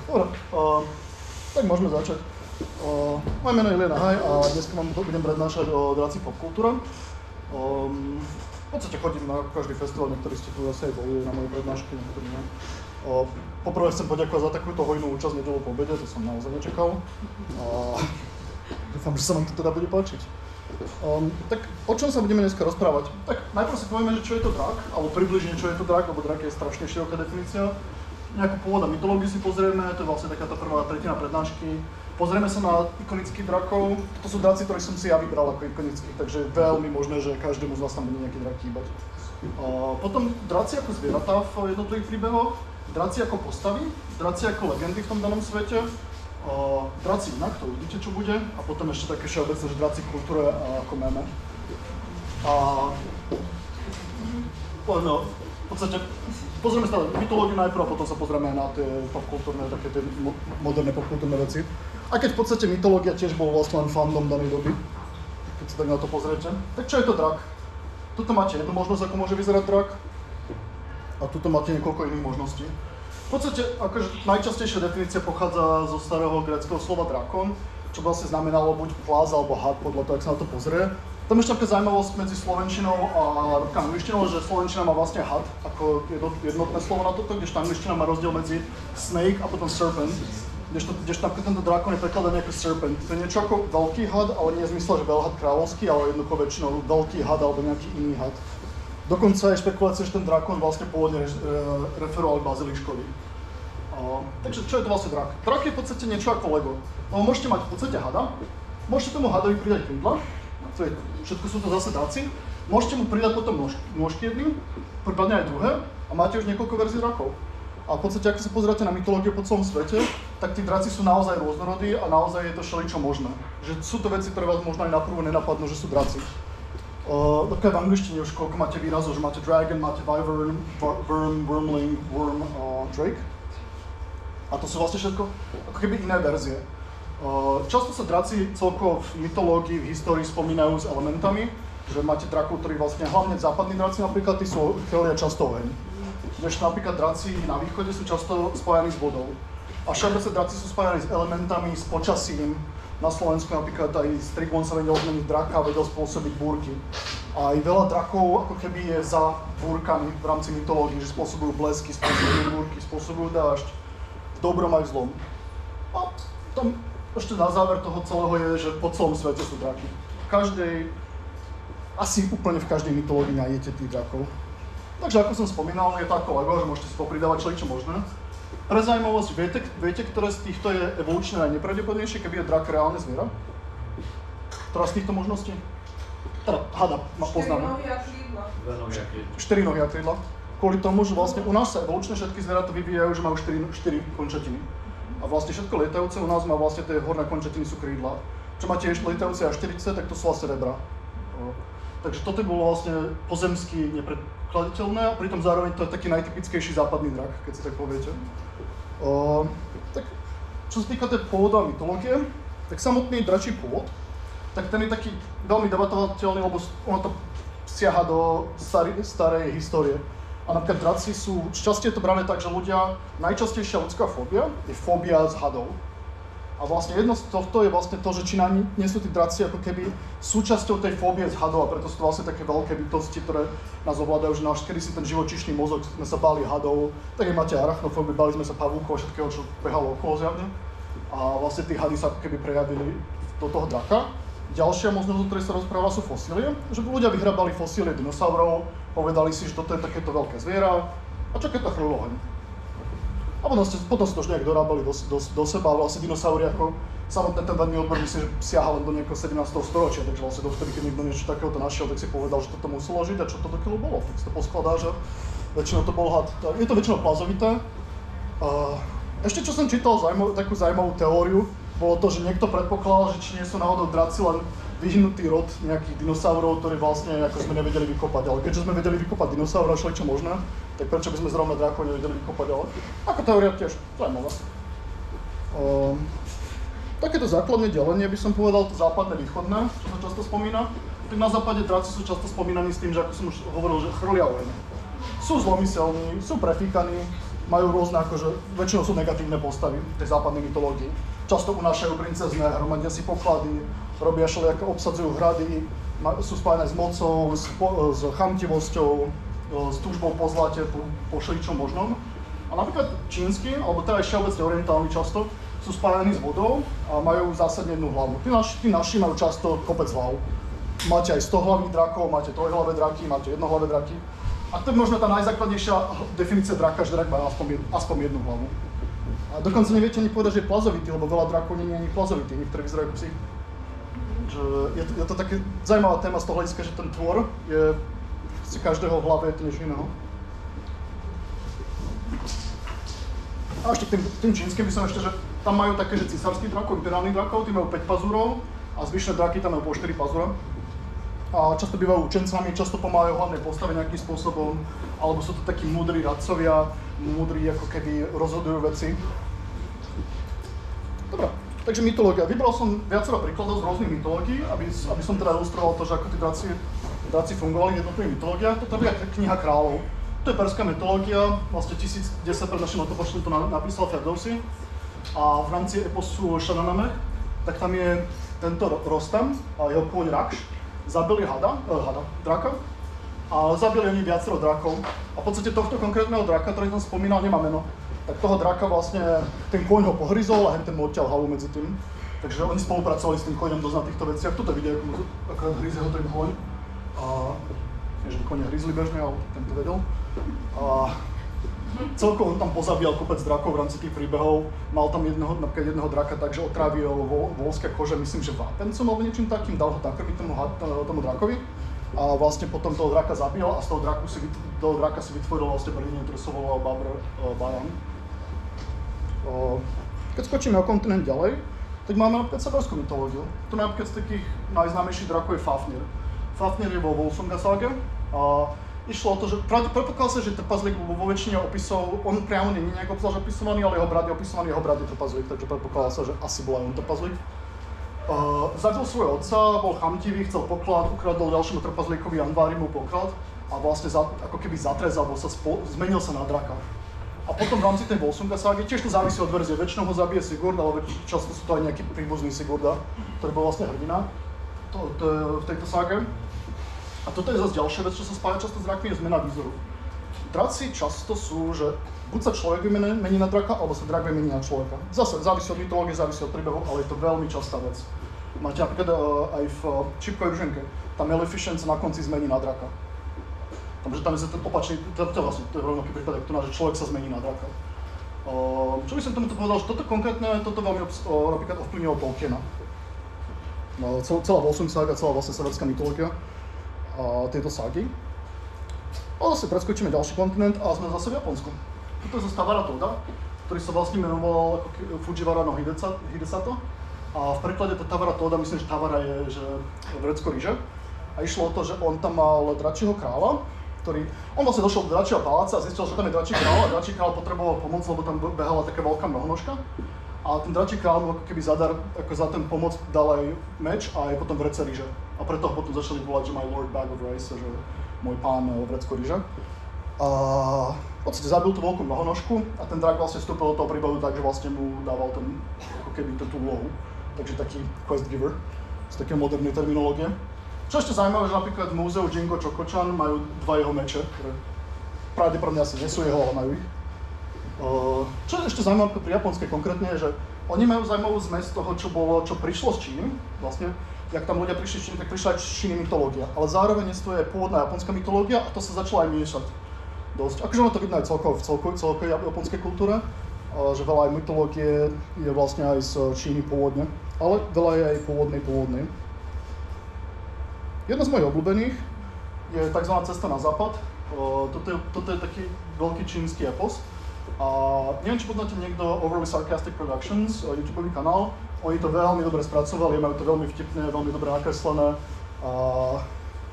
Dobre, tak môžeme začať. Moje meno je Ilian Ahaj a dnes vám budem prednášať o drací popkultúre. V podstate chodím na každý festival, niektorí ste tu zase aj boli na moje prednášky, niektorí nie. Poprvé chcem poďakovať za takúto hojnú účasť nedeľu po obede, to som naozaj nečakal. Dúfam, že sa vám to teda bude páčiť. Tak o čom sa budeme dneska rozprávať? Tak najprv si povieme, že čo je to drak, alebo približne čo je to drak, lebo drak je strašne široká definícia. Nejakú pôvod a mytológiu si pozrieme, to je vlastne taká tá prvá tretina prednášky. Pozrieme sa na ikonických drakov, to sú draci, ktorých som si ja vybral ako ikonických, takže je veľmi možné, že každému z vás tam bude nejaký drak chýbať. Potom draci ako zvieratá v jednotlivých príbehoch, draci ako postavy, draci ako legendy v tom danom svete, draci inak, to uvidíte, čo bude, a potom ešte také všeobecné, že draci v kultúre ako meme. V podstate pozrieme sa na mytológiu najprv a potom sa pozrieme na tie popkultúrne, také tie moderné popkultúrne veci. Aj keď v podstate mytológia tiež bol vlastne len fandom danej doby, keď sa tak na to pozriete. Tak čo je to drak? Tuto máte jednu možnosť, ako môže vyzerať drak, a tuto máte niekoľko iných možností. V podstate akože najčastejšia definícia pochádza zo starého gréckeho slova drakon, čo vlastne znamenalo buď pláz alebo had, podľa toho, ak sa na to pozrie. Tam ešte taká zaujímavosť medzi slovenčinou a angličtinou, že slovenčina má vlastne had ako jednotné slovo na toto, kdežto angličtina má rozdiel medzi snake a potom serpent. Kdežto tento drakon je prekladaný ako serpent. To je niečo ako veľký had, ale nie je zmysel, že veľhad kráľovský, ale jednoducho väčšinou veľký had alebo nejaký iný had. Dokonca je špekulácia, že ten drakon vlastne pôvodne referoval k baziliškovi. Takže čo je to vlastne drak? Drak je v podstate niečo ako Lego. Môžete mať v podstate hada, môžete tomu hadovi pridať krídla, všetko sú to zase draci, môžete mu pridať potom nôžky jedným, prípadne aj druhé, a máte už niekoľko verzií drakov. A v podstate, ako sa pozeráte na mytológiu po celom svete, tak tí draci sú naozaj rôznorodí a naozaj je to všeličo možné. Že sú to veci, ktoré vás možno aj naprvu nenapadnú, že sú draci. Také v angličtine už koľko máte výrazov, že máte dragon, máte wyvern, worm, wormling, worm, drake. A to sú vlastne všetko ako keby iné verzie. Často sa draci celkovo v mytológii, v histórii spomínajú s elementami, že máte drakov, ktorí vlastne, hlavne západní draci napríklad, tí sú chelia často oheň. Kdežto napríklad draci na východe sú často spájani s vodou. A všeobecne draci sú spájani s elementami, s počasím. Na Slovensku napríklad aj Strigon sa vedel zmeniť draka a vedel spôsobiť búrky. A aj veľa drakov ako keby je za búrkami v rámci mytológie, že spôsobujú blesky, spôsobujú búrky, spôsobujú dážď, v dobrom aj v zlom. A tam ešte na záver toho celého je, že po celom svete sú draky. Asi úplne v každej mytológii nájdete tých drakov. Takže ako som spomínal, je to ako Lego, že môžete si popridávať všeličo možné. Pre zaujímavosť, viete, ktoré z týchto je evolučne najnepravdepodobnejšie, keby je drak reálne zviera? Ktorá z týchto možností? Teda hada poznáme. 4 nohy a krídla. Kvôli tomu, že vlastne u nás sa evolučne všetky zvieratá vyvíjajú, že majú 4 končatiny. A vlastne všetko lietajúce u nás má vlastne tie horné končatiny sú krídla. Čo máte ešte lietajúce A40, tak to sú vlastne rebra. Takže toto bolo vlastne pozemsky nepredkladiteľné a pritom zároveň to je taký najtypickejší západný drak, keď si tak poviete. Tak čo sa týka tej pôvodu a mytológie, tak samotný dračí pôvod, tak ten je taký veľmi debatovateľný, lebo ono to siaha do starej histórie. A napríklad draci sú, častie je to brané tak, že ľudia, najčastejšia ľudská fóbia je fóbia z hadov. A vlastne jedno z tohto je vlastne to, že či nie sú tí draci ako keby súčasťou tej fóbie z hadov, a preto sú to vlastne také veľké bytosti, ktoré nás ovládajú, že náš kedysi ten živočíšny mozog, sme sa báli hadov, tak aj máte arachnofóbiu, báli sme sa pavúkov a všetkého, čo behalo okolo zjavne. A vlastne tí hady sa ako keby prejavili do toho draka. Ďalšia možnosť, o ktorej sa rozpráva, sú fosílie, že ľudia vyhrabali fosílie dinosaurov, povedali si, že toto je takéto veľké zviera, a čo keď to chrlilo oheň. A potom si to už nejak dorábali do seba, a vlastne dinosaury ako samotný ten daný odbor myslím, že siaha len do nejakého 17. storočia, takže vlastne dovtedy, keď niekto niečo takéhoto našiel, tak si povedal, že toto muselo žiť a čo to dokiaľ bolo. Tak si to poskladá, že väčšinou to bol had. Je to väčšinou plazovité. Ešte čo som čítal takú zaujímavú teóriu, bolo to, že niekto predpokladal, že či nie sú náhodou draci len vyhnutý rod nejakých dinosaurov, ktorí vlastne ako sme nevedeli vykopať. Ale keďže sme vedeli vykopať dinosaura, všeličo možné, tak prečo by sme zrovna drakov nevedeli vykopať, ale ako teória tiež zaujímavá. Takéto základné delenie by som povedal, to západné východné, čo sa často spomína. Tak na západe draci sú často spomínaní s tým, že ako som už hovoril, že chrlia oheň. Sú zlomyselní, sú prefíkaní, majú rôzne, akože väčšinou sú negatívne postavy tej západnej mytológii. Často unášajú princezne, hromadia si poklady, robia všelijaké, obsadzujú hrady, sú spájane s mocou, s chamtivosťou, s túžbou po zlate, po všeličom možnom. A napríklad čínsky, alebo teda aj všeobecne orientálni často, sú spájani s vodou a majú zásadne jednu hlavu. Tí naši majú často kopec hlav. Máte aj 100 hlavých drakov, máte trojhlavé draky, máte jednohlavé draky. A to je možno tá najzákladnejšia definícia draka, že drak má aspoň jednu hlavu. A dokonca neviete ani povedať, že je plazovitý, lebo veľa drakov nie je ani plazovitý, niektorí vyzerajú ako psi. Je to také zaujímavá téma z toho hľadiska, že ten tvor je z každého v hlave je to niečo iného. A ešte k tým čínskym by som ešte, že tam majú také, že císarských drakov, imperiálnych drakov, tí majú 5 pazúrov a zvyšné draky tam majú po 4 pazúra. A často bývajú učencami, často pomáhajú hlavnej postave nejakým spôsobom, alebo sú to takí múdri radcovia, múdri ako keby rozhodujú veci. Dobre, takže mytológia. Vybral som viacero príkladov z rôznych mytológií, aby som teda ilustroval to, že ako tí draci fungovali v jednotlivých mytológiách. Toto je kniha kráľov. To je perská mytológia, vlastne 1010 pred našim letopočtom to napísal Ferdowsi. A v rámci eposu Shahnameh, tak tam je tento Rostam a jeho kôň Rakš. Zabili draka, a zabili oni viacero drakov. A v podstate tohto konkrétneho draka, ktorý som spomínal, nemá meno. Tak toho draka vlastne, ten kôň ho pohryzol a ten mu odtiaľ hlavu medzi tým. Takže oni spolupracovali s tým kôňom dosť na týchto veciach. Tuto vidia, ako hryzie ho ten kôň. Nie, že kôň hryzli bežne, ale ten to vedel. A celkovo on tam pozabíjal kopec drakov v rámci tých príbehov. Mal tam napríklad jedného draka, takže otrávil volské kože, myslím, že vápencom alebo niečím takým, dal ho nakrmiť tomu drakovi. A vlastne potom toho draka zabil a z toho draka si vytvoril vlastne brdenie, ktoré sa volal Bajan. Keď skočíme o kontinent ďalej, tak máme napríklad severskú mytológiu. Tu napríklad z takých najznámejších drakov je Fafnir. Fafnir je vo Volsunga ságe. Išlo o to, že predpokladá sa, že trpazlík vo väčšine opisov, on priamo nie je nejak obzvlášť opisovaný, ale jeho brat je opisovaný, jeho brat je trpazlík, takže predpokladá sa, že asi bol aj on trpazlík. Zabil svojho otca, bol chamtivý, chcel poklad, ukradol ďalšiemu trpazlíkovi Anvárimu poklad a vlastne ako keby zatrezal, zmenil sa na draka. A potom v rámci tej Volsunga ságy, tiež to závisí od verzie, väčšinou ho zabije Sigurd, ale často sú to aj nejaký príbuzný Sigurda, ktorý bol vlastne hrdina v tejto ságe. A toto je zase ďalšia vec, čo sa spája často s drakmi, je zmena výzoru. Draci často sú, že buď sa človek mení na draka, alebo sa drak mení na človeka. Zase závisí od mytológie, závisí od príbehu, ale je to veľmi častá vec. Máte napríklad aj v Čipkovej ruženke, tam Maleficent sa na konci zmení na draka. Takže tam je ten opačný, to je rovnaký prípad, že človek sa zmení na draka. Čo by som tomuto povedal, že toto konkrétne, toto veľmi napríklad ovplyvnilo Tolkiena. Celá Volsung sága, celá vlastne severská mytológia. Tieto ságy. A zase preskočíme ďalší kontinent a sme zase v Japonsku. Toto je zase Tavara Toda, ktorý sa vlastne menoval ako Fujiwara no Hidesato. A v preklade to Tavara Toda, myslím, že Tavara je vrecko ryže. A išlo o to, že on tam mal dračího kráľa, on vlastne došiel do dračieho paláca a zistil, že tam je dračí kráľ a dračí kráľ potreboval pomoc, lebo tam behala taká veľká mnohonožka. A ten dračí kráľ mu ako keby ako za ten pomoc dal aj meč a aj potom vrece ryže. A preto ho potom začali volať, že my lord bag of rice, že môj pán vrecko ryže. A v podstate zabil tú veľkú mnohonožku a ten drak vlastne vstúpil do toho príbehu tak, že vlastne mu dával ako keby tú úlohu. Takže taký quest giver, z takej modernej terminológie. Čo ešte zaujímavé, že napríklad v múzeu Jingo Chokochan majú dva jeho meče, ktoré pravdepodobne asi nie sú jeho, ale majú ich. Čo je ešte zaujímavé pri japonskej konkrétne je, že oni majú zaujímavú zmes toho, čo prišlo z Číny, vlastne, jak tam ľudia prišli z Číny, tak prišla aj z Číny mytológia, ale zároveň je to pôvodná japonská mytológia a to sa začalo aj miešať dosť. Akože ono to vidno aj v celkovej japonskej kultúre, že veľa aj mytológie je vlastne aj z Číny pôvodne, ale veľa je aj pôvodnej. Jedna z mojich obľúbených je tzv. Cesta na západ. Toto je taký veľký čínsky epos. A neviem, či poznáte niekto Overly Sarcastic Productions, YouTubeový kanál. Oni to veľmi dobre spracovali, majú to veľmi vtipné, veľmi dobre nakreslené.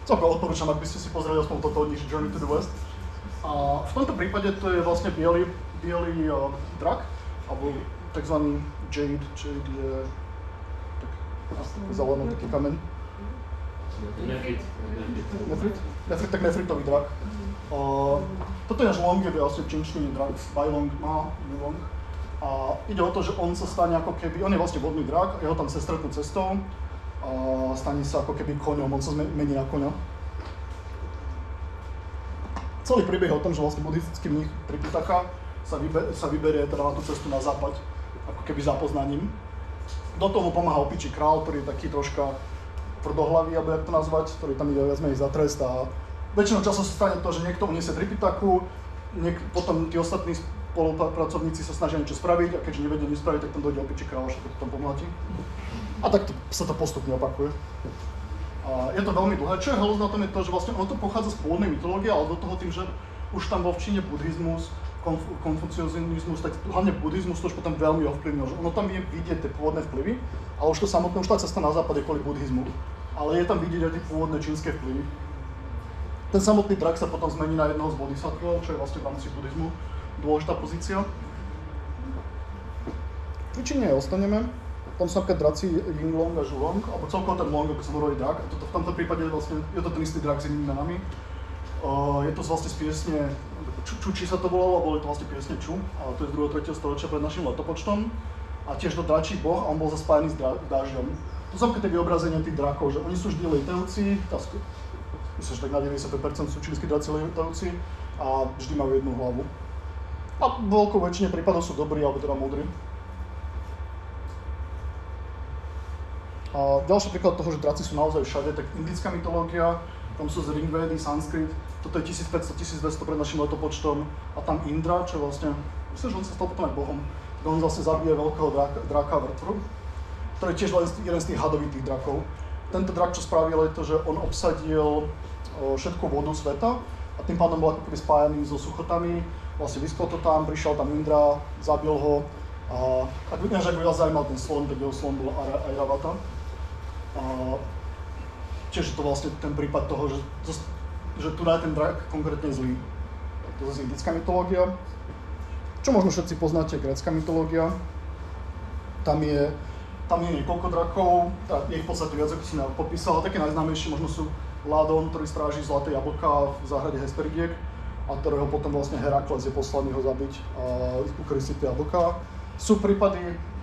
Celkovo odporúčam, ak by ste si pozreli aspoň toto od nich, Journey to the West. A v tomto prípade to je vlastne biely drak, alebo tzv. Jade je tak zelený taký kameň. Nefrit, tak nefritový drak. Toto je náš Long, je vlastne v čínštine drak, Bailong má, Long. A ide o to, že on sa stane ako keby, on je vlastne vodný drak, jeho tam stretnú cestou a stane sa ako keby koňom, on sa mení na koňa. Celý príbeh je o tom, že vlastne buddhistický mních Tripitaka sa vyberie teda na tú cestu na západ, ako keby za poznaním. Do toho pomáha opičí král, ktorý je taký troška tvrdohlavý, alebo jak to nazvať, ktorý tam ide viac menej za trest a väčšinou času sa stane to, že niekto uniesie Tripitaku, potom tí ostatní spolupracovníci sa snažia niečo spraviť a keďže nevedia nič spraviť, tak tam dojde opičí král, že to tam pomláti. A tak sa to postupne opakuje. A je to veľmi dlhé. Čo je halúz na tom je to, že vlastne ono to pochádza z pôvodnej mytológie, ale do toho tým, že už tam vo v Číne buddhizmus, konfucianizmus, tak hlavne buddhizmus to už potom veľmi ovplyvnil. Ono tam je vidieť tie pôvodné vplyvy, ale už to samotné, už tá cesta na západe kvôli buddhizmu. Ale je tam vidieť aj tie pôvodné čínske vplyvy. Ten samotný drak sa potom zmení na jedného z bodhisattvov, čo je vlastne v rámci buddhizmu dôležitá pozícia. V Číne ostaneme. Tam sú napríklad draci Yinglong a Zhulong, alebo celkovo ten Long, ako sa hovorí drak. A v tomto prípade vlastne, je to ten istý drak s inými menami. Je to vlastne z piesne, Čuči sa to volalo, boli to vlastne piesne Ču, a to je z 2. 3. storočia pred našim letopočtom. A tiež to dračí boh, a on bol zaspájený s dážďom. To sú také vyobrazenia tých drakov, že oni sú vždy lietavci, myslím, že tak na 95% sú čínsky draci lietavci a vždy majú jednu hlavu. A v veľkou väčšine prípadov sú dobrí, alebo teda múdri. A ďalší príklad toho, že draci sú naozaj všade, tak indická mytológia, tam sú z Ringvedy, Sanskrit, toto je 1500-1200 pred našim letopočtom a tam Indra, čo vlastne, myslím, že on sa stal potom aj bohom, on vlastne zabije veľkého draka Vrtru, ktorý je tiež jeden z tých hadovitých drakov. Tento drak, čo spravil, je to, že on obsadil všetku vodu sveta a tým pádom bol ako keby spájaný so suchotami, vlastne vyschlo to tam, prišiel tam Indra, zabil ho a ak by vás zaujímal ten slon, tak jeho slon bol Airavata. Tiež je to vlastne ten prípad toho, že tu je ten drak konkrétne zlý. To je zase indická mytológia. Čo možno všetci poznáte, grécka mytológia. Tam je niekoľko drakov, je ich v podstate viac, ako som ja popísal, ale také najznámejšie možno sú Ládon, ktorý stráži zlaté jablká v záhrade Hesperidiek a ktorého potom vlastne Herakles je poslaný ho zabiť a ukryť si tie jablká.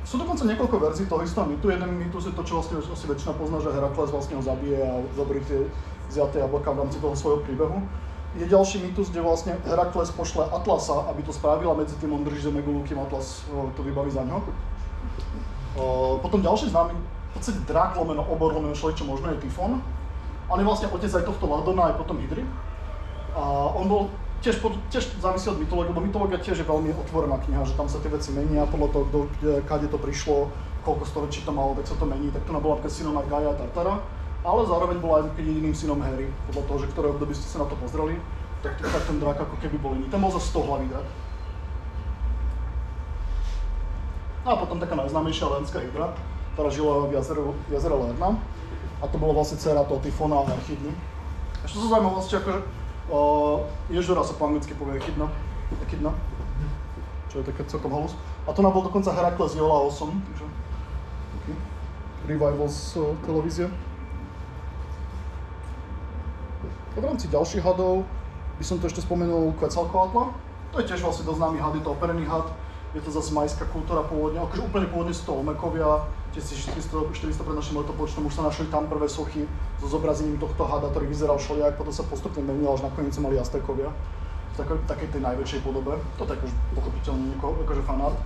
Sú dokonca niekoľko verzií toho istého mýtu. Jeden mýtus je to, čo vlastne asi väčšina pozná, že Herakles vlastne ho zabije a zobrí tie zjaté jablká v rámci toho svojho príbehu. Je ďalší mýtus, kde vlastne Herakles pošle Atlasa, aby to spravil a medzi tým on drží zemegulu, kým Atlas to vybaví za ňo. Potom ďalší známy, v podstate drak, lomeno obor, lomeno všeličo možno je Tyfon. On je vlastne otec aj tohto Ladona, aj potom Hydry. A on bol tiež závisí od mytológie, lebo mytológia tiež je veľmi otvorená kniha, že tam sa tie veci menia podľa toho, kade to prišlo, koľko storočí to malo, tak sa to mení. Tak to bola napríklad synom aj Gaia a Tartara, ale zároveň bola aj jediným synom Héry, podľa toho, že ktoré období ste sa na to pozreli, tak ten drak ako keby bol iný. Ten bol za 100 hlavý drak. A potom taká najznámejšia Lérnská hydra, ktorá žila v jazere Lérna. A to bolo vlastne dcéra toho Tyfona a Echidny. Ešte sa zaujímavosti, akože ježora sa po anglicky povie Echidna, čo je také celkom halus. A to nám bol dokonca Herakles Iolaosom, takže revival z televízie. V rámci ďalších hadov by som to ešte spomenul Quetzalcoatla. To je tiež vlastne dosť známy had, je to operený had. Je to zase majská kultúra pôvodne, akože úplne pôvodne sú to Olmekovia, 1400 pred našim letopočtom už sa našli tam prvé sochy so zobrazením tohto hada, ktorý vyzeral všelijak, potom sa postupne menil, až nakoniec sa mali Aztékovia v takej tej najväčšej podobe. Toto je akože pochopiteľne akože fanart.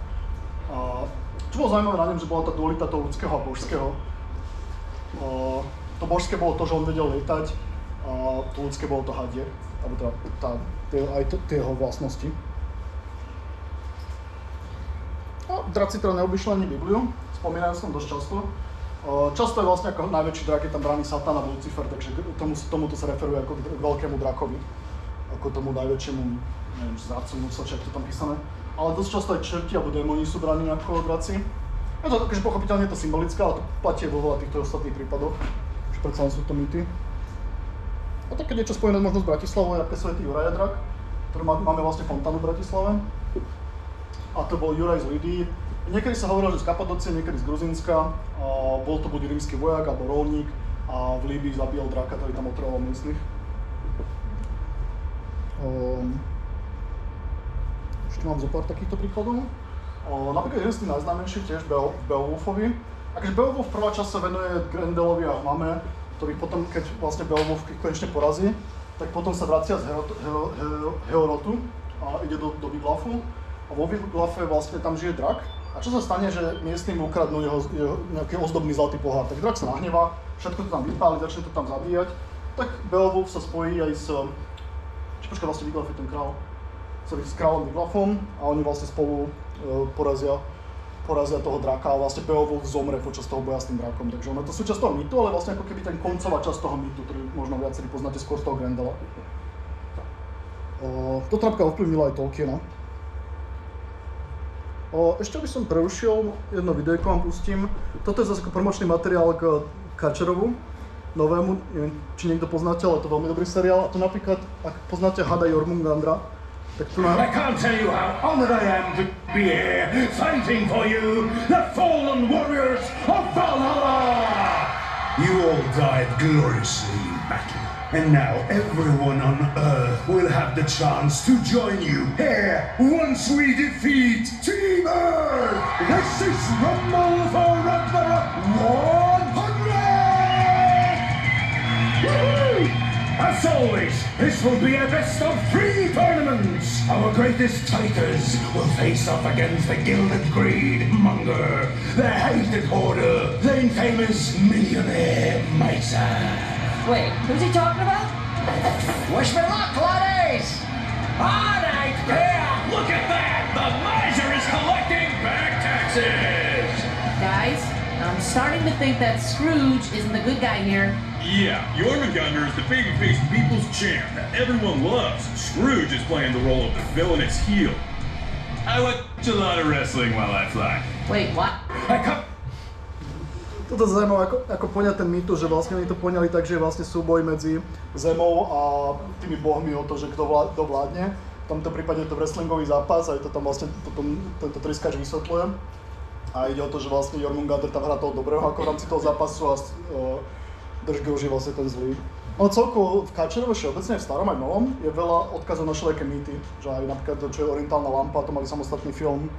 Čo bolo zaujímavé na ňom, že bola tá dualita toho ľudského a božského. To božské bolo to, že on vedel lietať, a to ľudské bolo to hadie, alebo teda aj tie jeho vlastnosti. Draci teda neobyšli ani Bibliu, spomínajú sa tam dosť často. Často je vlastne ako najväčší drak, je tam braný Satan a Lucifer, takže tomuto sa referuje ako k veľkému drakovi. Ako tomu najväčšiemu, neviem, zradcu, čo je to tam písané. Ale dosť často aj čerti alebo démoni sú braní ako draci. Je to takže pochopiteľne je to symbolické, ale to platí vo veľa týchto ostatných prípadoch. Už predsa len sú to mýty. A tak keď niečo spojené možno s Bratislavou, je svätý Juraj drak, ktorý máme vlastne fontánu v Bratislave. A to bol Juraj z Lidy. Niekedy sa hovorilo, že z Kapadócie, niekedy z Gruzínska. Bol to buď rímsky vojak alebo rolník, a v Líbii zabíjal draka, ktorý tam otravoval miestnych. Ešte mám zo pár takýchto príkladov. Napríklad jeden z tých najznámejších tiež Beowulfovi. A keďže Beowulf prvá časť sa venuje Grendelovi a Mame, ktorý potom, keď vlastne Beowulf ich konečne porazí, tak potom sa vracia z Heorotu a ide do Viglafu. A vo Viglafe vlastne tam žije drak. A čo sa stane, že miestnym ukradnú jeho nejaký ozdobný zlatý pohár. Tak drak sa nahnevá, všetko to tam vypáli, začne to tam zabíjať. Tak Beowulf sa spojí aj s... Počkaj, vlastne Viglaf je ten král. S kráľom Viglafom a oni vlastne spolu porazia toho draka a vlastne Beowulf zomre počas toho boja s tým drakom. Takže ono je to súčasť toho mýtu, ale vlastne ako keby ten koncová časť toho mýtu, ktorý možno viacerí poznáte skôr z toho Grendela. Toto napríklad ovplyvnilo aj Tolkiena. Ešte by som prerušil, jedno videjko vám pustím. Toto je zase ako promočný materiál k Karčerovu novému, neviem, či niekto poznáte, ale to je veľmi dobrý seriál. A to napríklad, ak poznáte hada Jormungandra, tak tu I can't tell you how honored I am to be here, fighting for you, the fallen warriors of Valhalla! You all died gloriously in battle. And now everyone on Earth will have the chance to join you here once we defeat Team Earth! This is Rumble for Ragnarok 100! Woohoo! As always, this will be a best of 3 tournaments! Our greatest fighters will face off against the Gilded Greed Monger, the hated hoarder, the infamous millionaire Misa. Wait, who's he talking about? Wish me luck, laddies! All right, yeah, look at that! The miser is collecting back taxes! Guys, I'm starting to think that Scrooge isn't the good guy here. Yeah, Jormungandr is the babyface people's champ that everyone loves. Scrooge is playing the role of the villainous heel. I watch a lot of wrestling while I fly. Wait, what? Toto je zaujímavé, ako poňať ten mýtus, že vlastne oni to poňali tak, že je vlastne súboj medzi Zemou a tými bohmi o to, že kto vládne. V tomto prípade je to wrestlingový zápas a je to tam vlastne, tento triskáč vysvetľuje. A ide o to, že vlastne Jormungandr tam hrá toho dobrého ako v rámci toho zápasu a Držgil je vlastne ten zlý. No celkovo v Karčerovi všeobecne v starom aj novom je veľa odkazov na všelijaké mýty, že aj napríklad to, čo je orientálna lampa, to mali samostatný film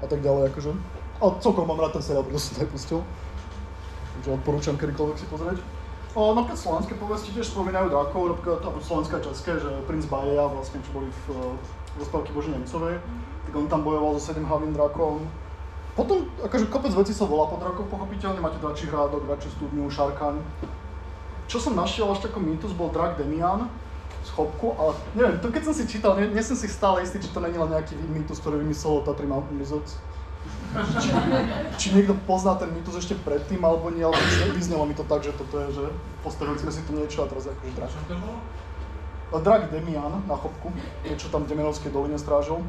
a tak ďalej akože. Ale celkovo mám rád ten seriál, preto som to aj pustil. Takže odporúčam kedykoľvek si pozrieť. Napríklad slovenské povesti tiež spomínajú drakov, napríklad slovenské a české, že princ Bajeja vlastne, čo boli v rozprávke Boží Nemcovej, tak on tam bojoval so 7 hlavným drakom. Potom, akože kopec vecí sa volá po drakoch, pochopiteľne, máte dračí hrádok, dračiu studňu, Šarkaň. Čo som našiel až taký mýtus, bol drak Demian z Chopku, ale neviem, to keď som si čítal, nie som si stále istý, či to není len nejaký mýtus, ktorý vymyslel Tatry Mountain Wizards. Či niekto pozná ten mýtus ešte predtým, alebo nie, alebo vyznelo mi to tak, že toto je, že postavili sme si tu niečo a teraz akože drak. Čo to bolo? Drak Demian na Chopku, niečo tam v Demenovskej doline strážil.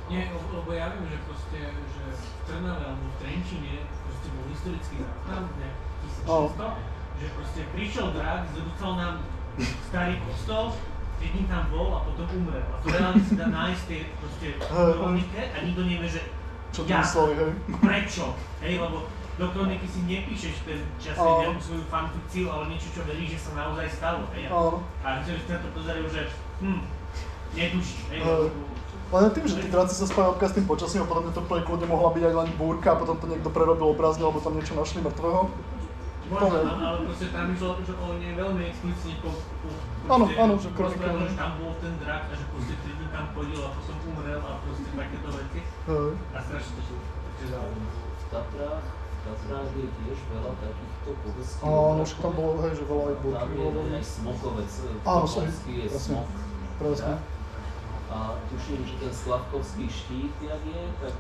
Nie, lebo ja viem, že proste, že v Trnave alebo v Trenčine proste bol historický záznam, nejak 1600, že proste prišiel drak, zadúcal nám starý kostol, 3 dní tam bol a potom umrel. A to reálne si dá nájsť tie proste kronike a nikto nevie, že čo to mysleli, hej? Prečo? Hej, lebo do kroniky si nepíšeš ten čas nejakú svoju fanfikciu, ale niečo, čo veríš, že sa naozaj stalo, hej? A že ste na to pozerajú, že netušíš, hej? Len tým, že tí draci sa spájajú odkaz s tým počasím a potom to kľudne mohla byť aj len búrka a potom to niekto prerobil obrazne, alebo tam niečo našli mŕtvého. Možno, ale proste tam išlo, že o nej veľmi explicitne áno, že kronika. Že tam bol ten drak a že proste 3 dní tam chodil a potom umrel a proste takéto veci. A strašne to v Tatrách je tiež veľa takýchto povestí. Áno, však tam bolo, hej, že veľa aj búrky. Tam je aj Smokovec, áno, je Smok. Presne. A tuším, že ten Slavkovský štít, jak je, tak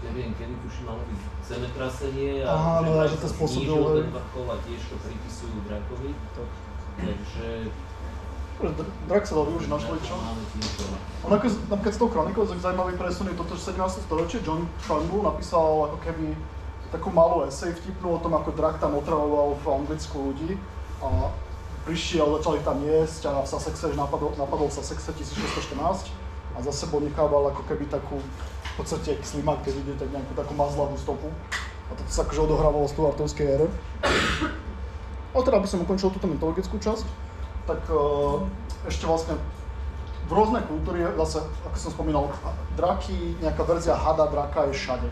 neviem, kedy tuším, malo byť zemetrasenie a že to spôsobilo, znížil ten vrchol a tiež to pripisujú drakovi. Takže... Drak sa dal využiť na šličo. Napríklad s tou kronikou zaujímavý presun je toto 17. storočie. John Trumbull napísal ako keby takú malú esej vtipnú o tom, ako drak tam otravoval v Anglicku ľudí. A prišiel, začali tam jesť a v Sussexe, napadol v Sussexe 1614 a za sebou nechával ako keby takú, v podstate slimak, keď ide, tak nejakú takú mazlavú stopu. A toto sa akože odohrávalo v Stuartovskej ére. A Ale teda, aby som ukončil túto mytologickú časť, tak ešte vlastne v rôznej kultúre, zase, ako som spomínal, draky, nejaká verzia hada draka je všade.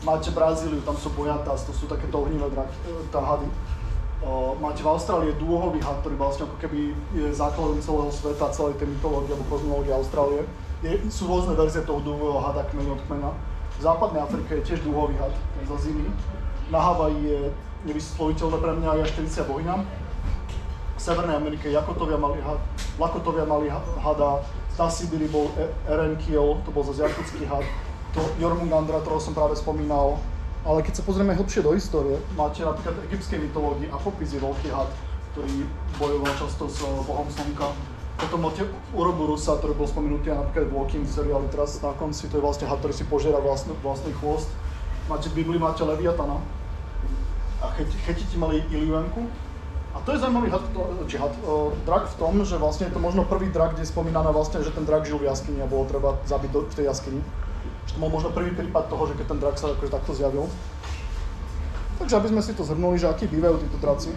Máte Brazíliu, tam sú bojatas, to sú takéto ohnivé draky, hady. Máte v Austrálii dúhový had, ktorý vlastne ako keby je základom celého sveta, celej tej mytológie alebo kozmológie Austrálie. Sú rôzne verzie toho dúhového hada kmeň od kmeňa. V západnej Afrike je tiež dúhový had, ten za zimy. Na Havaji je nevysloviteľné pre mňa jaštericia bohyňa. V Severnej Amerike Lakotovia mali hada, na Sibíri bol Erenkiel, to bol zase jakutský had, to Jormungandra, ktorého som práve spomínal. Ale keď sa pozrieme hlbšie do histórie, máte napríklad v egyptskej mytológii Apopis je veľký had, ktorý bojoval často s bohom slnka. Potom máte Uroborusa, ktorý bol spomenutý napríklad v Walking seriáli teraz na konci, to je vlastne had, ktorý si požiera vlastný chvost. Máte v Biblii, máte Leviatana. A Chetiti mali Iliuenku. A to je zaujímavý drak v tom, že vlastne je to možno prvý drak, kde je spomínané vlastne, že ten drak žil v jaskyni a bolo treba zabiť v tej jaskyni. Že to bol možno prvý prípad toho, že keď ten drak sa akože takto zjavil. Takže aby sme si to zhrnuli, že akí bývajú títo draci,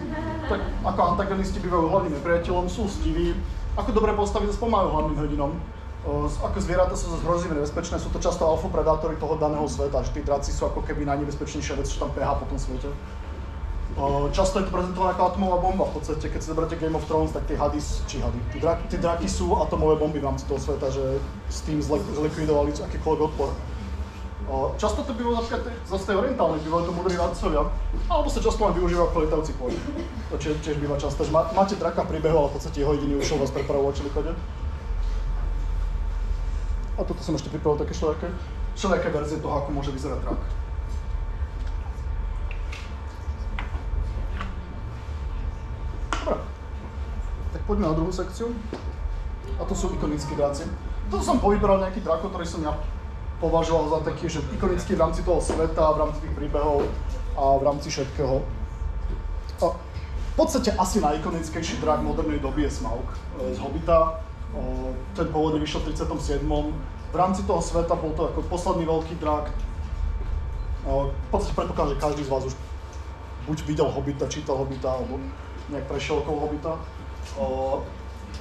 tak ako antagonisti bývajú hlavným nepriateľom, sú stiví, ako dobré postavy zase pomáhajú hlavným hrdinom. Ako zvieratá sú zase hrozne nebezpečné, sú to často alfa-predátory toho daného sveta, že tí draci sú ako keby najnebezpečnejšia vec, čo tam behá po tom svete. Často je to prezentovaná ako atomová bomba v podstate, keď si zoberiete Game of Thrones, tak tie draky sú atomové bomby v rámci toho sveta, že s tým zlikvidovali akýkoľvek odpor. Často to bývajú napríklad zase tej orientálnej, bývajú to múdri radcovia, alebo sa často len využívajú ako lietajúci poľ. To tiež býva často, že máte draka v príbehu, ale v podstate jeho jediný účel vás prepravovať čelikoľvek. A toto som ešte pripravil také všelijaké verzie toho, ako môže vyzerať drak. Dobre, tak poďme na druhú sekciu. A to sú ikonickí draci. Toto som povyberal nejaký drakov, ktorý som ja považoval za taký, že ikonický v rámci toho sveta, v rámci tých príbehov a v rámci všetkého. A v podstate asi najikonickejší drak modernej doby je Smaug z Hobbita. Ten pôvodne vyšiel v 37. V rámci toho sveta bol to ako posledný veľký drak. V podstate predpokladám, že každý z vás už buď videl Hobbita, čítal Hobbita, alebo nejak prešiel okolo Hobbita.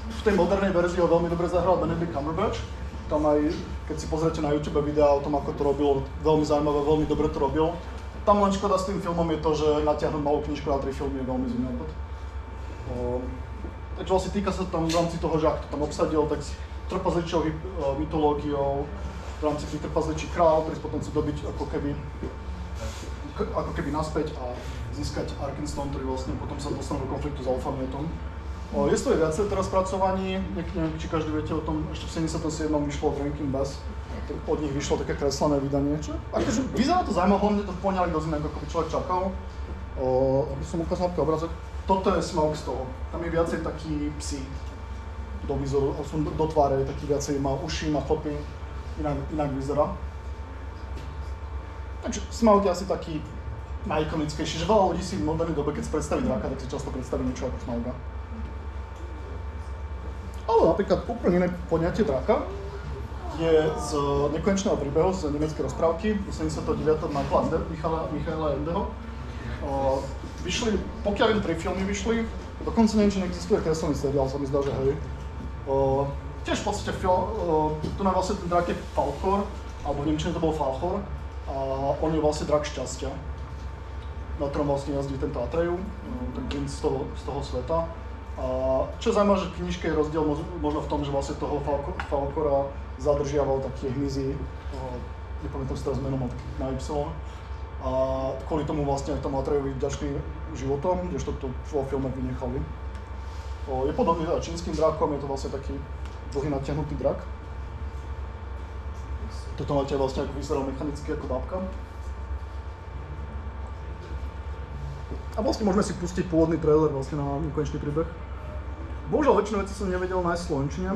V tej modernej verzii ho veľmi dobre zahral Benedict Cumberbatch. Tam aj, keď si pozriete na YouTube videá o tom, ako to robil, veľmi zaujímavé, veľmi dobre to robil. Tam len škoda s tým filmom je to, že natiahnuť malú knižku na 3 filmy je veľmi zimný nápad. Takže vlastne týka sa tam v rámci toho, že ak to tam obsadil, tak s trpazličou mytológiou, v rámci tých trpazličí kráľ, ktorý potom chce dobiť ako keby naspäť a získať Arkenstone, ktorý vlastne potom sa dostane do konfliktu s Alphamietom. Je to aj viacej teraz spracovaní, neviem, či každý viete o tom, ešte v 77. vyšlo Drinking Bass, tak od nich vyšlo také kreslené vydanie, čo akože vyzerá to zaujímavé, hlavne to poňali dosť inak, ako by človek čakal. Aby som ukázal taký obrazok, toto je Smaug z toho, tam je viacej taký psi do výzoru, sú do tváre, taký viacej má uši, má chlopy, inak vyzerá. Takže Smaug je asi taký najikonickejší, že veľa ľudí si v modernej dobe, keď si predstaví draka, tak si často predstaví niečo ako Smauga. Ale napríklad úplne iné poňatie draka je z Nekonečného príbehu, z nemeckej rozprávky, z 79. Michaela Endeho. Vyšli, pokiaľ viem, 3 filmy vyšli, dokonca neviem, či neexistuje kreslený seriál, sa mi zdá, že hej. Tiež v podstate tu nám vlastne ten drak je Falkor, alebo v nemčine to bol Falchor, a on je vlastne drak šťastia, na ktorom vlastne jazdí tento Atreyu, ten princ z toho sveta. A čo je zaujímavé, že v knižke je rozdiel možno v tom, že vlastne toho Falkora zadržiaval taký hmyzí, nepamätám si teraz menom na Y. A kvôli tomu vlastne aj tomu Atreyovi ďačný životom, kdežto to vo filme vynechali. Je podobný teda čínskym drakom, je to vlastne taký dlhý natiahnutý drak. Toto máte vlastne ako vyzeral mechanicky ako bábka. A vlastne môžeme si pustiť pôvodný trailer vlastne na Nekonečný príbeh. Bohužiaľ väčšinu vecí som nevedel nájsť v slovenčine,